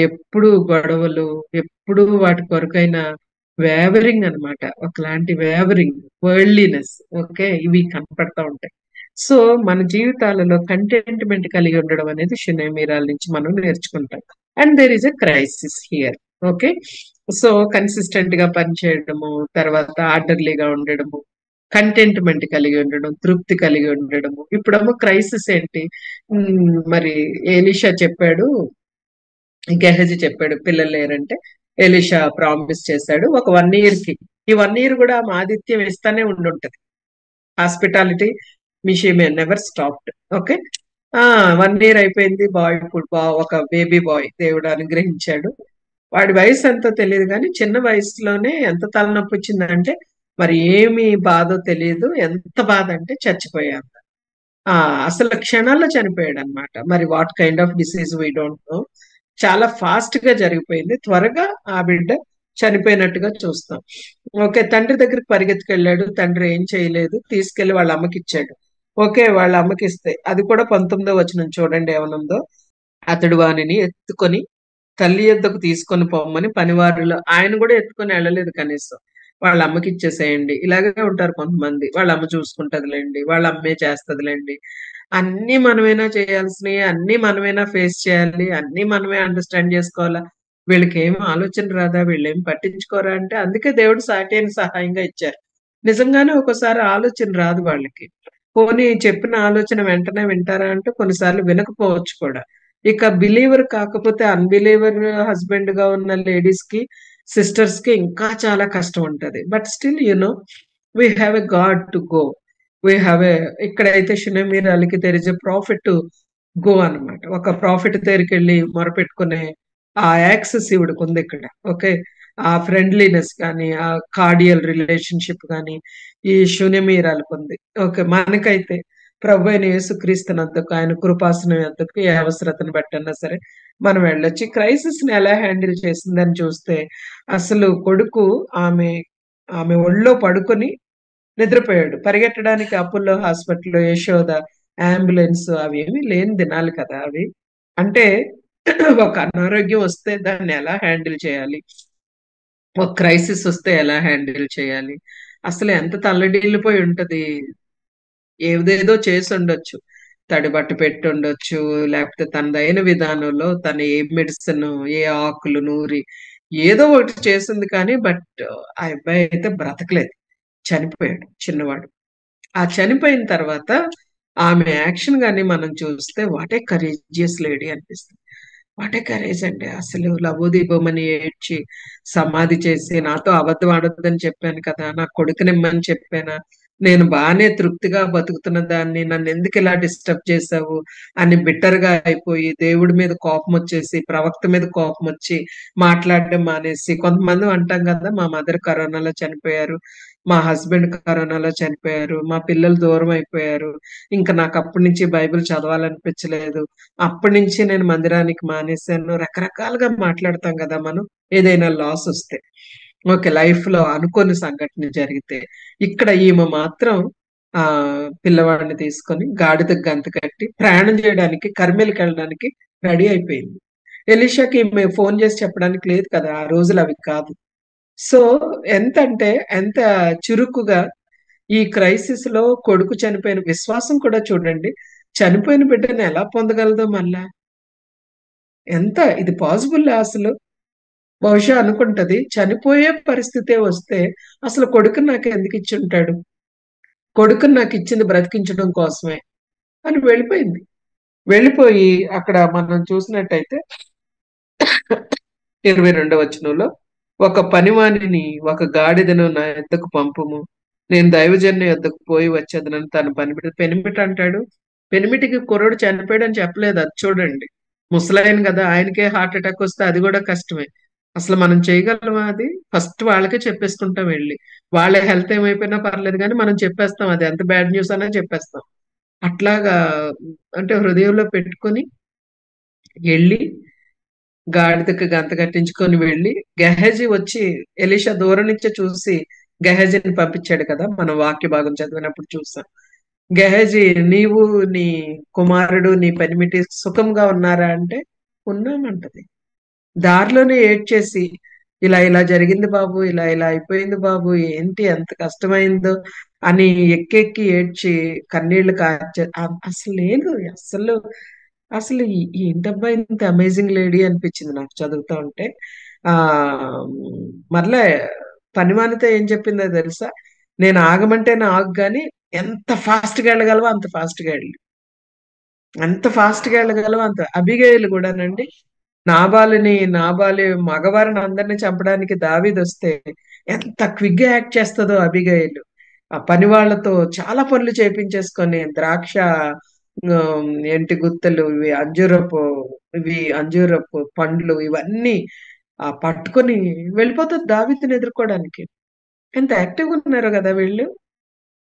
ఎప్పుడు గొడవలు, ఎప్పుడు వాటి కొరకైన వేవరింగ్ అన్నమాట. ఒకలాంటి వేవరింగ్, వరల్డ్లీనెస్, ఓకే, ఇవి కనపడతా ఉంటాయి. సో మన జీవితాలలో కంటెంట్మెంట్ కలిగి ఉండడం అనేది షునేమీరాల నుంచి మనం నేర్చుకుంటాం. And there is a crisis here. Okay. So consistent గా పనిచేయడము, తర్వాత ఆర్డర్లీగా ఉండడము, కంటెంట్మెంట్ కలిగి ఉండడం, తృప్తి కలిగి ఉండడము. ఇప్పుడేమో క్రైసిస్ ఏంటి? మరి ఎలీషా చెప్పాడు, గెహజీ చెప్పాడు పిల్లలు లేరంటే, ఎలీషా ప్రామిస్ చేశాడు ఒక 1 year కి. ఈ 1 year కూడా ఆమె ఆతిథ్యం ఇస్తానే ఉండుంటది. Hospitality she may never stopped. Okay. 1 year అయిపోయింది, బాయ్, ఇప్పుడు ఒక బేబీ బాయ్ దేవుడు అనుగ్రహించాడు. వాడి వయసు ఎంతో తెలీదు గానీ, చిన్న వయసులోనే ఎంత తలనొప్పి వచ్చిందంటే, మరి ఏమి బాధో తెలీదు. ఎంత బాధంటే చచ్చిపోయాడు. ఆ! అసలు క్షణాల్లో చనిపోయాడన్నమాట. మరి what kind of disease we don't know. చాలా ఫాస్ట్‌గా జరిగిపోయింది. త్వరగా ఆ బిడ్డ చనిపోయినట్టుగా చూస్తాం. ఓకే. తండ్రి దగ్గరికి పరిగెత్తుకెళ్ళాడు. తండ్రి ఏం చేయలేదు. తీసుకెళ్ళి వాళ్ళ అమ్మకిచ్చాడు. ఓకే. వాళ్ళ అమ్మకిస్తే అది కూడా 19వ వచనం చూడండి ఏమనుందో. అతడు వానిని ఎత్తుకొని తల్లి యొద్దకు తీసుకొని పొమ్మని పనివారిలో ఆయన గూడా ఎత్తుకొని ఎళ్ళలేదు కనీసం. వాళ్ళ అమ్మకిచ్చేసేయండి. ఇలాగే ఉంటారు కొంతమంది. వాళ్ళ అమ్మ చూసుకుంటదిలెండి. వాళ్ళ అమ్మే చేస్తదిలెండి. అన్నీ మనమేనా చేయాల్సినయి? అన్నీ మనమేనా ఫేస్ చేయాలి? అన్నీ మనమే అండర్‌స్టాండ్ జేసుకోవాలా? వీళ్ళకేం ఆలోచన రాదా? వీళ్ళేం పట్టించుకోరా? అంటే అందుకే దేవుడు సాటి అయిన సహాయంగా ఇచ్చారు. నిజంగానే ఒక్కోసారి ఆలోచన రాదు వాళ్ళకి. పోనీ చెప్పిన ఆలోచన వెంటనే వింటారా అంటే కొన్నిసార్లు వినకపోవచ్చు కూడా. ఇక బిలీవర్ కాకపోతే అన్‌బిలీవర్ హస్బెండ్‌గా ఉన్న లేడీస్‌కి, సిస్టర్స్‌కి ఇంకా చాలా కష్టం ఉంటది. But still we have a God to go. We have a ఇక్కడైతే షునేమీరాలకి there is a prophet to go అన్నమాట. ఒక ప్రాఫిట్ దగ్గరికెళ్లి మొరపెట్టుకునే ఆ యాక్సెస్ ఈవిడకుందిక్కడ. ఓకే. ఆ ఫ్రెండ్లీనెస్ గాని, ఆ కార్డియల్ రిలేషన్‌షిప్ గాని, ఈ షునేమీరాలకుంది. ఓకే. మనకైతే ప్రభువైన యేసుక్రీస్తునందుకు, ఆయన కృపాసనం యొద్దకు ఏ అవసరతను బట్టన్నా సరే మనం వెళ్ళొచ్చు. ఈ క్రైసిస్‌ని ఎలా హ్యాండిల్ చేసిందని చూస్తే, అసలు కొడుకు ఆమె, ఆమె ఒళ్ళో పడుకొని నిద్రపోయాడు. పరిగెట్టడానికి అపోలో హాస్పిటల్, యశోద, అంబులెన్స్ అవేమీ లేని దినాలు కదా అవి. అంటే ఒక అనారోగ్యం వస్తే దాన్ని ఎలా హ్యాండిల్ చేయాలి? ఒక క్రైసిస్ వస్తే ఎలా హ్యాండిల్ చేయాలి? అసలు ఎంత తల్లడిల్లిపోయి ఉంటది. ఏదేదో చేసుండొచ్చు. తడిబట్ట పెట్టుండొచ్చు. లేకపోతే తనదైన విధానంలో తను ఏ మెడిసిన్, ఏ ఆకులు నూరి ఏదో ఒకటి చేసింది కానీ ఆ అబ్బాయి అయితే బ్రతకలేదు. చనిపోయాడు చిన్నవాడు. ఆ చనిపోయిన తర్వాత ఆమె యాక్షన్ గాని మనం చూస్తే వాట్ ఏ కరేజియస్ లేడీ అనిపిస్తుంది. వాట్ ఏ కరేజ్ అండి. అసలు లబోదిబోమని ఏడ్చి సమాధి చేసి నాతో అబద్ధం ఆడొద్దని చెప్పాను కదా! నా కొడుకునిమ్మని చెప్పానా? నేను బానే తృప్తిగా బతుకుతున్న దాన్ని నన్నెందుకిలా డిస్టర్బ్ చేశావు? అని బిట్టర్‌గా అయిపోయి దేవుడి మీద కోపమొచ్చేసి, ప్రవక్త మీద కోపమొచ్చి మాట్లాడడం మానేసి కొంతమంది అంటాం గదా! మా మదర్ కరోనాలో చనిపోయారు. మా హస్బెండ్ కరోనాలో చనిపోయారు. మా పిల్లలు దూరం అయిపోయారు. ఇంక నాకప్పటి నుంచి బైబిల్ చదవాలనిపించలేదు. అప్పటినుంచి నేను మందిరానికి మానేశాను. రకరకాలుగా మాట్లాడతాం గదా మనం. ఏదైనా లాసొస్తే. ఓకే. లైఫ్‌లో అనుకోని సంఘటన జరిగితే. ఇక్కడ ఈమె మాత్రం పిల్లవాడిని తీసుకొని గాడిదకు గంత కట్టి ప్రయాణం చేయడానికి కర్మెలుకెళ్ళడానికి రెడీ అయిపోయింది. ఎలీషాకి ఈమె ఫోను చేసి చెప్పడానికి లేదు కదా! ఆ రోజులవి కాదు. సో, ఎంతంటే ఎంత చురుకుగా ఈ క్రైసిస్‌లో కొడుకు చనిపోయిన విశ్వాసం కూడా చూడండి. చనిపోయిన బిడ్డని ఎలా పొందగలదో మళ్ళా? ఎంత ఇది పాసిబుల్లా అసలు? బహుశా అనుకుంటది. చనిపోయే పరిస్థితే వస్తే అసలు కొడుకుని నాకెందుకిచ్చుంటాడు? కొడుకుని నాకిచ్చింది బ్రతికించడం కోసమే అని వెళ్ళిపోయింది. వెళ్ళిపోయి అక్కడ మనం చూసినట్టయితే 22వ వచనంలో ఒక పనివానిని ఒక గాడిదను నా యొద్దకు పంపుము. నేను దైవజనుని యొద్దకు పోయి వచ్చేదనని తన పెనిమిటి అంటాడు. పెనిమిటికి కుర్రోడు చనిపోయాడని చెప్పలేదు. అది చూడండి. ముసలాయన గదా! ఆయనకే హార్ట్ అటాక్ వస్తే అది గూడా కష్టమే. అసలు మనం చేయగలమా అది? ఫస్ట్ వాళ్ళకే చెప్పేసుకుంటాం వెళ్లి. వాళ్ళ హెల్త్ ఏమైపోయినా పర్లేదు గానీ మనం చెప్పేస్తాం. అది ఎంత బ్యాడ్ న్యూస్ అన్నా చెప్పేస్తాం. అట్లాగా అంటే హృదయంలో పెట్టుకొని ఎళ్లి గాడిదకి గంత కట్టించుకొని వెళ్ళి, గెహజీ వచ్చి ఎలీషా దూరం నుంచే చూసి గెహజీని పంపించాడు కదా! మనం వాక్య భాగం చదివినప్పుడు చూసాం. గెహజీ నీవు, నీ కుమారుడు, నీ పెనిమిటి సుఖంగా ఉన్నారా అంటే, ఉన్నామంటది. దారిలోనే ఏడ్చేసి, ఇలా ఇలా జరిగింది బాబు, ఇలా ఇలా అయిపోయింది బాబు, ఏంటి ఎంత కష్టమైందో అని ఎక్కి ఎక్కి ఏడ్చి కన్నీళ్లు కార్చె అసలు లేదు. అసలు ఏంటబ్బా ఇంత అమేజింగ్ లేడీ అనిపించింది నాకు చదువుతా ఉంటే. మరలా పనిమానితే ఏం చెప్పిందో తెలుసా? నేను ఆగమంటేనే ఆగు గాని ఎంత ఫాస్ట్‌గా ఎళ్ళగలవో అంత ఫాస్ట్‌గా ఎళ్ళు. ఎంత ఫాస్ట్‌గా ఎళ్ళగలవో అంత. అబిగయీల్ గూడానండి నాబాలు మగవారిని అందరిని చంపడానికి దావీదొస్తే ఎంత క్విక్‌గా యాక్ట్ చేస్తదో అబిగయీలు. ఆ పని వాళ్ళతో చాలా పనులు చేపించేసుకొని ద్రాక్ష ఏంటి గుత్తలు, ఇవి అంజూరపు పండ్లు ఇవన్నీ పట్టుకొని వెళ్ళిపోతది దావీదుని ఎదుర్కోవడానికి. ఎంత యాక్టివ్‌గా ఉన్నారో గదా వీళ్ళు.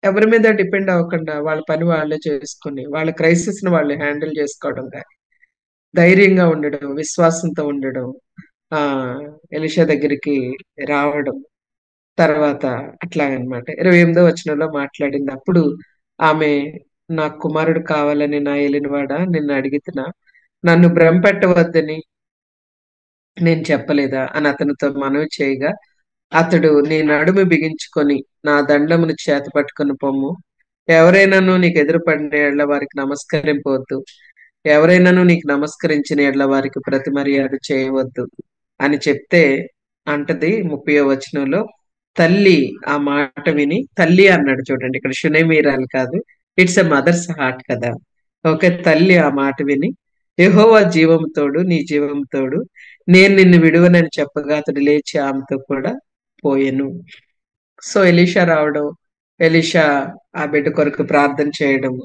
ఎవరి మీద డిపెండ్ అవ్వకుండా వాళ్ళ పని వాళ్ళే చేసుకొని, వాళ్ళ క్రైసిస్‌ని వాళ్ళు హ్యాండిల్ చేసుకోవడం గాని, ధైర్యంగా ఉండడం, విశ్వాసంతో ఉండడం, ఎలీషా దగ్గరికి రావడం. తర్వాత అట్లాగనమాట. 28వ వచనంలో మాట్లాడింది. అప్పుడు ఆమె, "నా కుమారుడు కావాలని నా ఏలినవాడా నిన్ను అడిగితినా? నన్ను భ్రమపెట్టవద్దని నేను చెప్పలేదా?" అని అతనితో మనవి చేయగా, అతడు, "నీ నడుము బిగించుకొని నా దండమును చేత పట్టుకొని పొమ్ము. ఎవరైనాను నీకు ఎదురుపడిన యెడల వారికి నమస్కరింపవద్దు. ఎవరైనాను నీకు నమస్కరించిన యెడల వారికి ప్రతిమర్యాద చేయవద్దు" అని చెప్తే అంటది 30వ వచనంలో, తల్లి ఆ మాట విని, తల్లి అన్నాడు చూడండి, ఇక్కడ షునేమీరాలు కాదు. ఇట్స్ ఎ మదర్స్ హార్ట్ కదా. ఓకే. తల్లి ఆ మాట విని, యెహోవా జీవము తోడు, నీ జీవము తోడు, నేను నిన్ను విడువనని చెప్పగా అతడు లేచి ఆమెతో కూడా పోయెను. సో ఎలీషా రావడం, ఎలీషా ఆ బిడ్డ కొరకు ప్రార్థన చేయడము.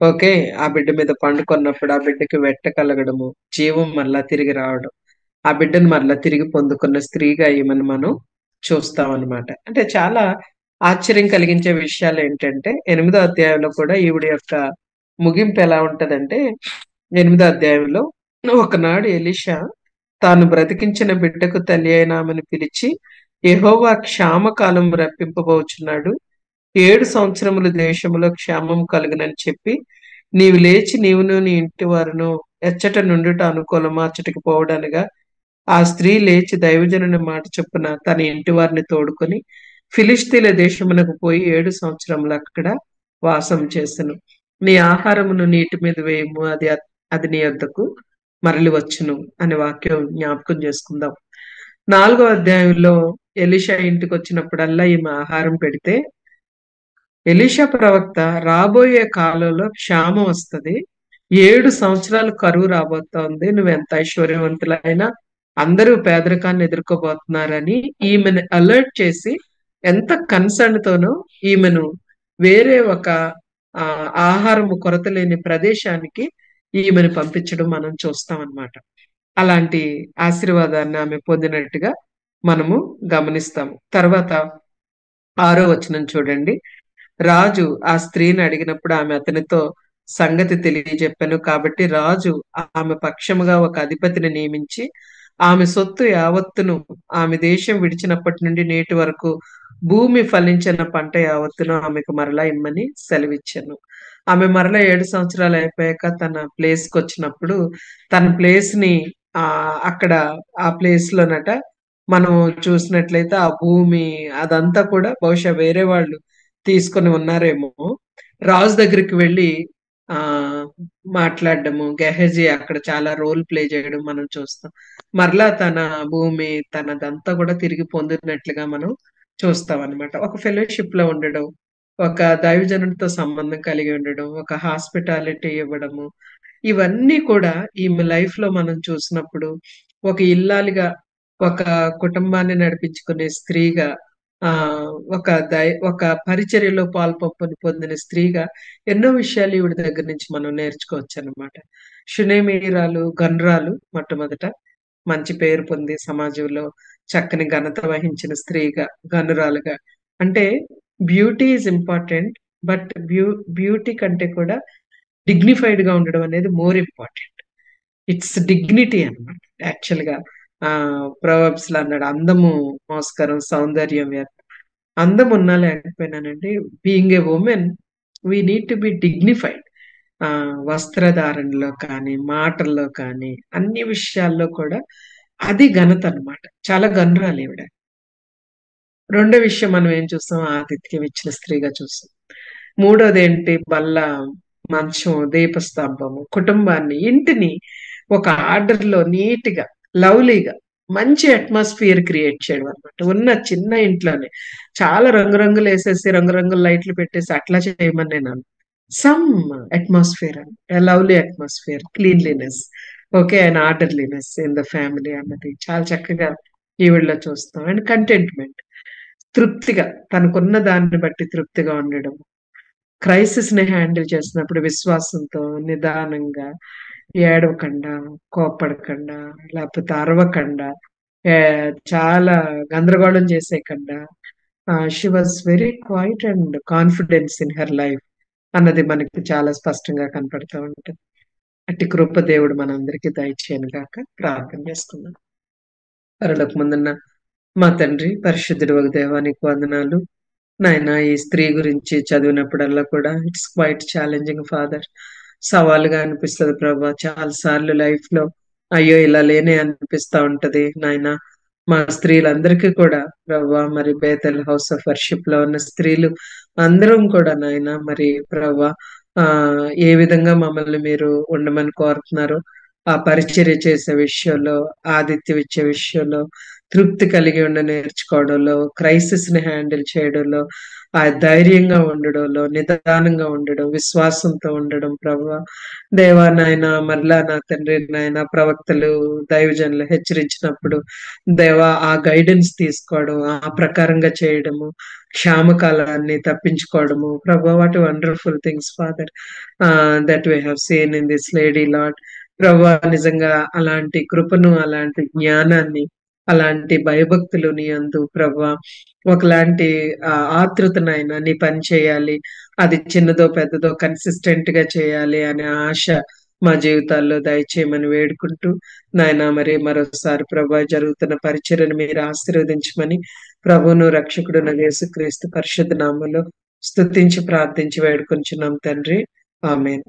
ఓకే. ఆ బిడ్డ మీద పండుకొన్నప్పుడు ఆ బిడ్డకి వెట్ట కలగడము, జీవం మరలా తిరిగి రావడం. ఆ బిడ్డను మరలా తిరిగి పొందుకున్న స్త్రీగా ఈమెను మనం చూస్తామన్నమాట. అంటే చాలా ఆశ్చర్యం కలిగించే విషయాలేంటంటే, 8దో అధ్యాయంలో కూడా ఈవిడ యొక్క ముగింపు ఎలా ఉంటదంటే, 8దో అధ్యాయంలో, ఒకనాడు ఎలీషా తాను బ్రతికించిన బిడ్డకు తల్లి అయిన ఆమెను పిలిచి, యెహోవా క్షామకాలం రప్పింపబోచున్నాడు. 7 సంవత్సరములు దేశములో క్షేమం కలుగునని చెప్పి, నీవు లేచి నీవును నీ ఇంటి వారును ఎచ్చట నుండుట అనుకూలమా అచ్చటికి పోవడనగా, ఆ స్త్రీ లేచి దైవజనుని మాట చొప్పున తన ఇంటి వారిని తోడుకొని ఫిలిష్తీయుల దేశమునకు పోయి 7 సంవత్సరములు అక్కడ వాసం చేసెను. నీ ఆహారమును నీటి మీద వేయము, అది నీ వద్దకు మరలి వచ్చును అనే వాక్యం జ్ఞాపకం చేసుకుందాం. 4వ అధ్యాయంలో ఎలీషా ఇంటికి వచ్చినప్పుడల్లా ఈమె ఆహారం పెడితే, ఎలీషా ప్రవక్త రాబోయే కాలంలో క్షామం వస్తది. 7 సంవత్సరాలు కరువు రాబోతోంది. నువ్వెంత ఐశ్వర్యవంతులైనా అందరూ పేదరికాన్ని ఎదుర్కోబోతున్నారని ఈమెను అలర్ట్ చేసి, ఎంత కన్సర్న్ తోనో ఈమెను వేరే ఒక ఆహారము కొరత లేని ప్రదేశానికి ఈమెను పంపించడం మనం చూస్తామన్నమాట. అలాంటి ఆశీర్వాదాన్ని ఆమె పొందినట్టుగా మనము గమనిస్తాము. తర్వాత 6వ వచనం చూడండి. రాజు ఆ స్త్రీని అడిగినప్పుడు ఆమె అతనితో సంగతి తెలియజెప్పాను. కాబట్టి రాజు ఆమె పక్షముగా ఒక అధిపతిని నియమించి, ఆమె సొత్తు యావత్తును, ఆమె దేశం విడిచినప్పటి నుండి నేటి వరకు భూమి ఫలించిన పంట యావత్తును ఆమెకు మరలా ఇమ్మని సెలవిచ్చాను. ఆమె మరలా 7 సంవత్సరాలు అయిపోయాక తన ప్లేస్‌కి వచ్చినప్పుడు, తన ప్లేస్‌ని అక్కడ ఆ ప్లేస్‌లోనట మనం చూసినట్లయితే ఆ భూమి అదంతా కూడా బహుశా వేరే వాళ్ళు తీసుకొని ఉన్నారేమో. రాజు దగ్గరికి వెళ్ళి ఆహ్, మాట్లాడడము, గెహజీ అక్కడ చాలా రోల్ ప్లే చేయడం మనం చూస్తాం. మరలా తన భూమి తనదంతా కూడా తిరిగి పొందినట్లుగా మనం చూస్తామన్నమాట. ఒక ఫెలోషిప్‌లో ఉండడం, ఒక దైవజనుడితో సంబంధం కలిగి ఉండడం, ఒక హాస్పిటాలిటీ ఇవ్వడము, ఇవన్నీ కూడా ఈమె లైఫ్‌లో మనం చూసినప్పుడు, ఒక ఇల్లాలిగా, ఒక కుటుంబాన్ని నడిపించుకునే స్త్రీగా, ఒక పరిచర్యలో పాలుపంపుని పొందిన స్త్రీగా ఎన్నో విషయాలు ఈవిడ దగ్గర నుంచి మనం నేర్చుకోవచ్చనమాట. షునేమీరాలు, గనురాలు మొట్టమొదట. మంచి పేరు పొంది సమాజంలో చక్కని ఘనత వహించిన స్త్రీగా, గనురాలుగా. అంటే beauty is important. But beauty కంటే కూడా డిగ్నిఫైడ్‌గా ఉండడం అనేది మోర్ ఇంపార్టెంట్. ఇట్స్ డిగ్నిటీ అన్నమాట. యాక్చువల్‌గా ప్రొవర్బ్స్‌లో అన్నాడు, అందము మోసకరం, సౌందర్యం వ్యర్థం. అందం ఉన్నా లేకపోయినానండి, being a women we need to be dignified. వస్త్రధారణలో కానీ, మాటల్లో కానీ, అన్ని విషయాల్లో కూడా అది ఘనత అన్నమాట. చాలా గనురాలీవిడ. రెండో విషయం మనం ఏం చూస్తాం? ఆతిథ్యం ఇచ్చిన స్త్రీగా చూస్తాం. మూడోదేంటి? బల్ల, మంచం, దీపస్తంభము, కుటుంబాన్ని, ఇంటిని ఒక ఆర్డర్‌లో నీట్‌గా, లవ్లీగా, మంచి అట్మాస్ఫియర్ క్రియేట్ చేయడం అన్నమాట. ఉన్న చిన్న ఇంట్లోనే చాలా రంగురంగులేసేసి, రంగురంగుల లైట్లు పెట్టేసి అట్లా చేయమని నేననను. సమ్ అట్మాస్ఫియర్ అని. Lovely atmosphere, cleanliness, okay. And orderliness in the family అన్నది చాలా చక్కగా ఈవిడలో చూస్తాం. And contentment. తృప్తిగా, తనకున్న దాన్ని బట్టి తృప్తిగా ఉండడం. క్రైసిస్‌ని హ్యాండిల్ చేసినప్పుడు విశ్వాసంతో, నిదానంగా, ఏడవకండా, కోప్పడకండా, లేకపోతే అరవకండా, చాలా గందరగోళం చేసేయకుండా she was very quiet and confidence in her life అన్నది మనకి చాలా స్పష్టంగా కనపడుతూ ఉంటుంది. అట్టి కృప దేవుడు మనందరికీ దయచేయను గాక. ప్రార్థన చేసుకుందాం. పరలోకమందున్న మా తండ్రి, పరిశుద్ధుడు వగు దేవా, నీకు వందనాలు. నాయనా, ఈ స్త్రీ గురించి చదివినప్పుడల్లా కూడా ఇట్స్ క్వైట్ ఛాలెంజింగ్ ఫాదర్. సవాలుగా అనిపిస్తది ప్రభా. చాలా సార్లు లైఫ్ లో అయ్యో ఇలా లేనే అనిపిస్తా ఉంటది నాయనా. మా స్త్రీలందరికీ కూడా ప్రభా, మరి బేతల్ హౌస్ ఆఫ్ వర్షిప్ లో ఉన్న స్త్రీలు అందరం కూడా నాయనా, మరి ప్రభా ఆ ఏ విధంగా మమ్మల్ని మీరు ఉండమని కోరుతున్నారు, ఆ పరిచర్య చేసే విషయంలో, ఆతిథ్యం ఇచ్చే విషయంలో, తృప్తి కలిగి ఉండ నేర్చుకోవడంలో, క్రైసిస్ ని హ్యాండిల్ చేయడంలో, ఆ ధైర్యంగా ఉండడంలో, నిదానంగా ఉండడం, విశ్వాసంతో ఉండడం ప్రభా. దేవా నాయన, మరలా నా తండ్రి నాయన, ప్రవక్తలు దైవజనులు హెచ్చరించినప్పుడు దేవా ఆ గైడెన్స్ తీసుకోవడం, ఆ ప్రకారంగా చేయడము, క్షామకాలాన్ని తప్పించుకోవడము ప్రభా. What wonderful things father that we have seen in this lady lord. ప్రభా, నిజంగా అలాంటి కృపను, అలాంటి జ్ఞానాన్ని, అలాంటి భయభక్తులు నీ యందు ప్రభా, ఒకలాంటి ఆతృతనైనా నీ పని చేయాలి, అది చిన్నదో పెద్దదో కన్సిస్టెంట్ గా చేయాలి అనే ఆశ మా జీవితాల్లో దయచేయమని వేడుకుంటూ నాయన, మరి మరోసారి ప్రభా జరుగుతున్న పరిచర్యను మీరు ఆశీర్వదించమని ప్రభువును రక్షకుడు యేసుక్రీస్తు పరిశుద్ధ నామములో స్తుతించి ప్రార్థించి వేడుకొంచున్నాం తండ్రి. ఆమేన్.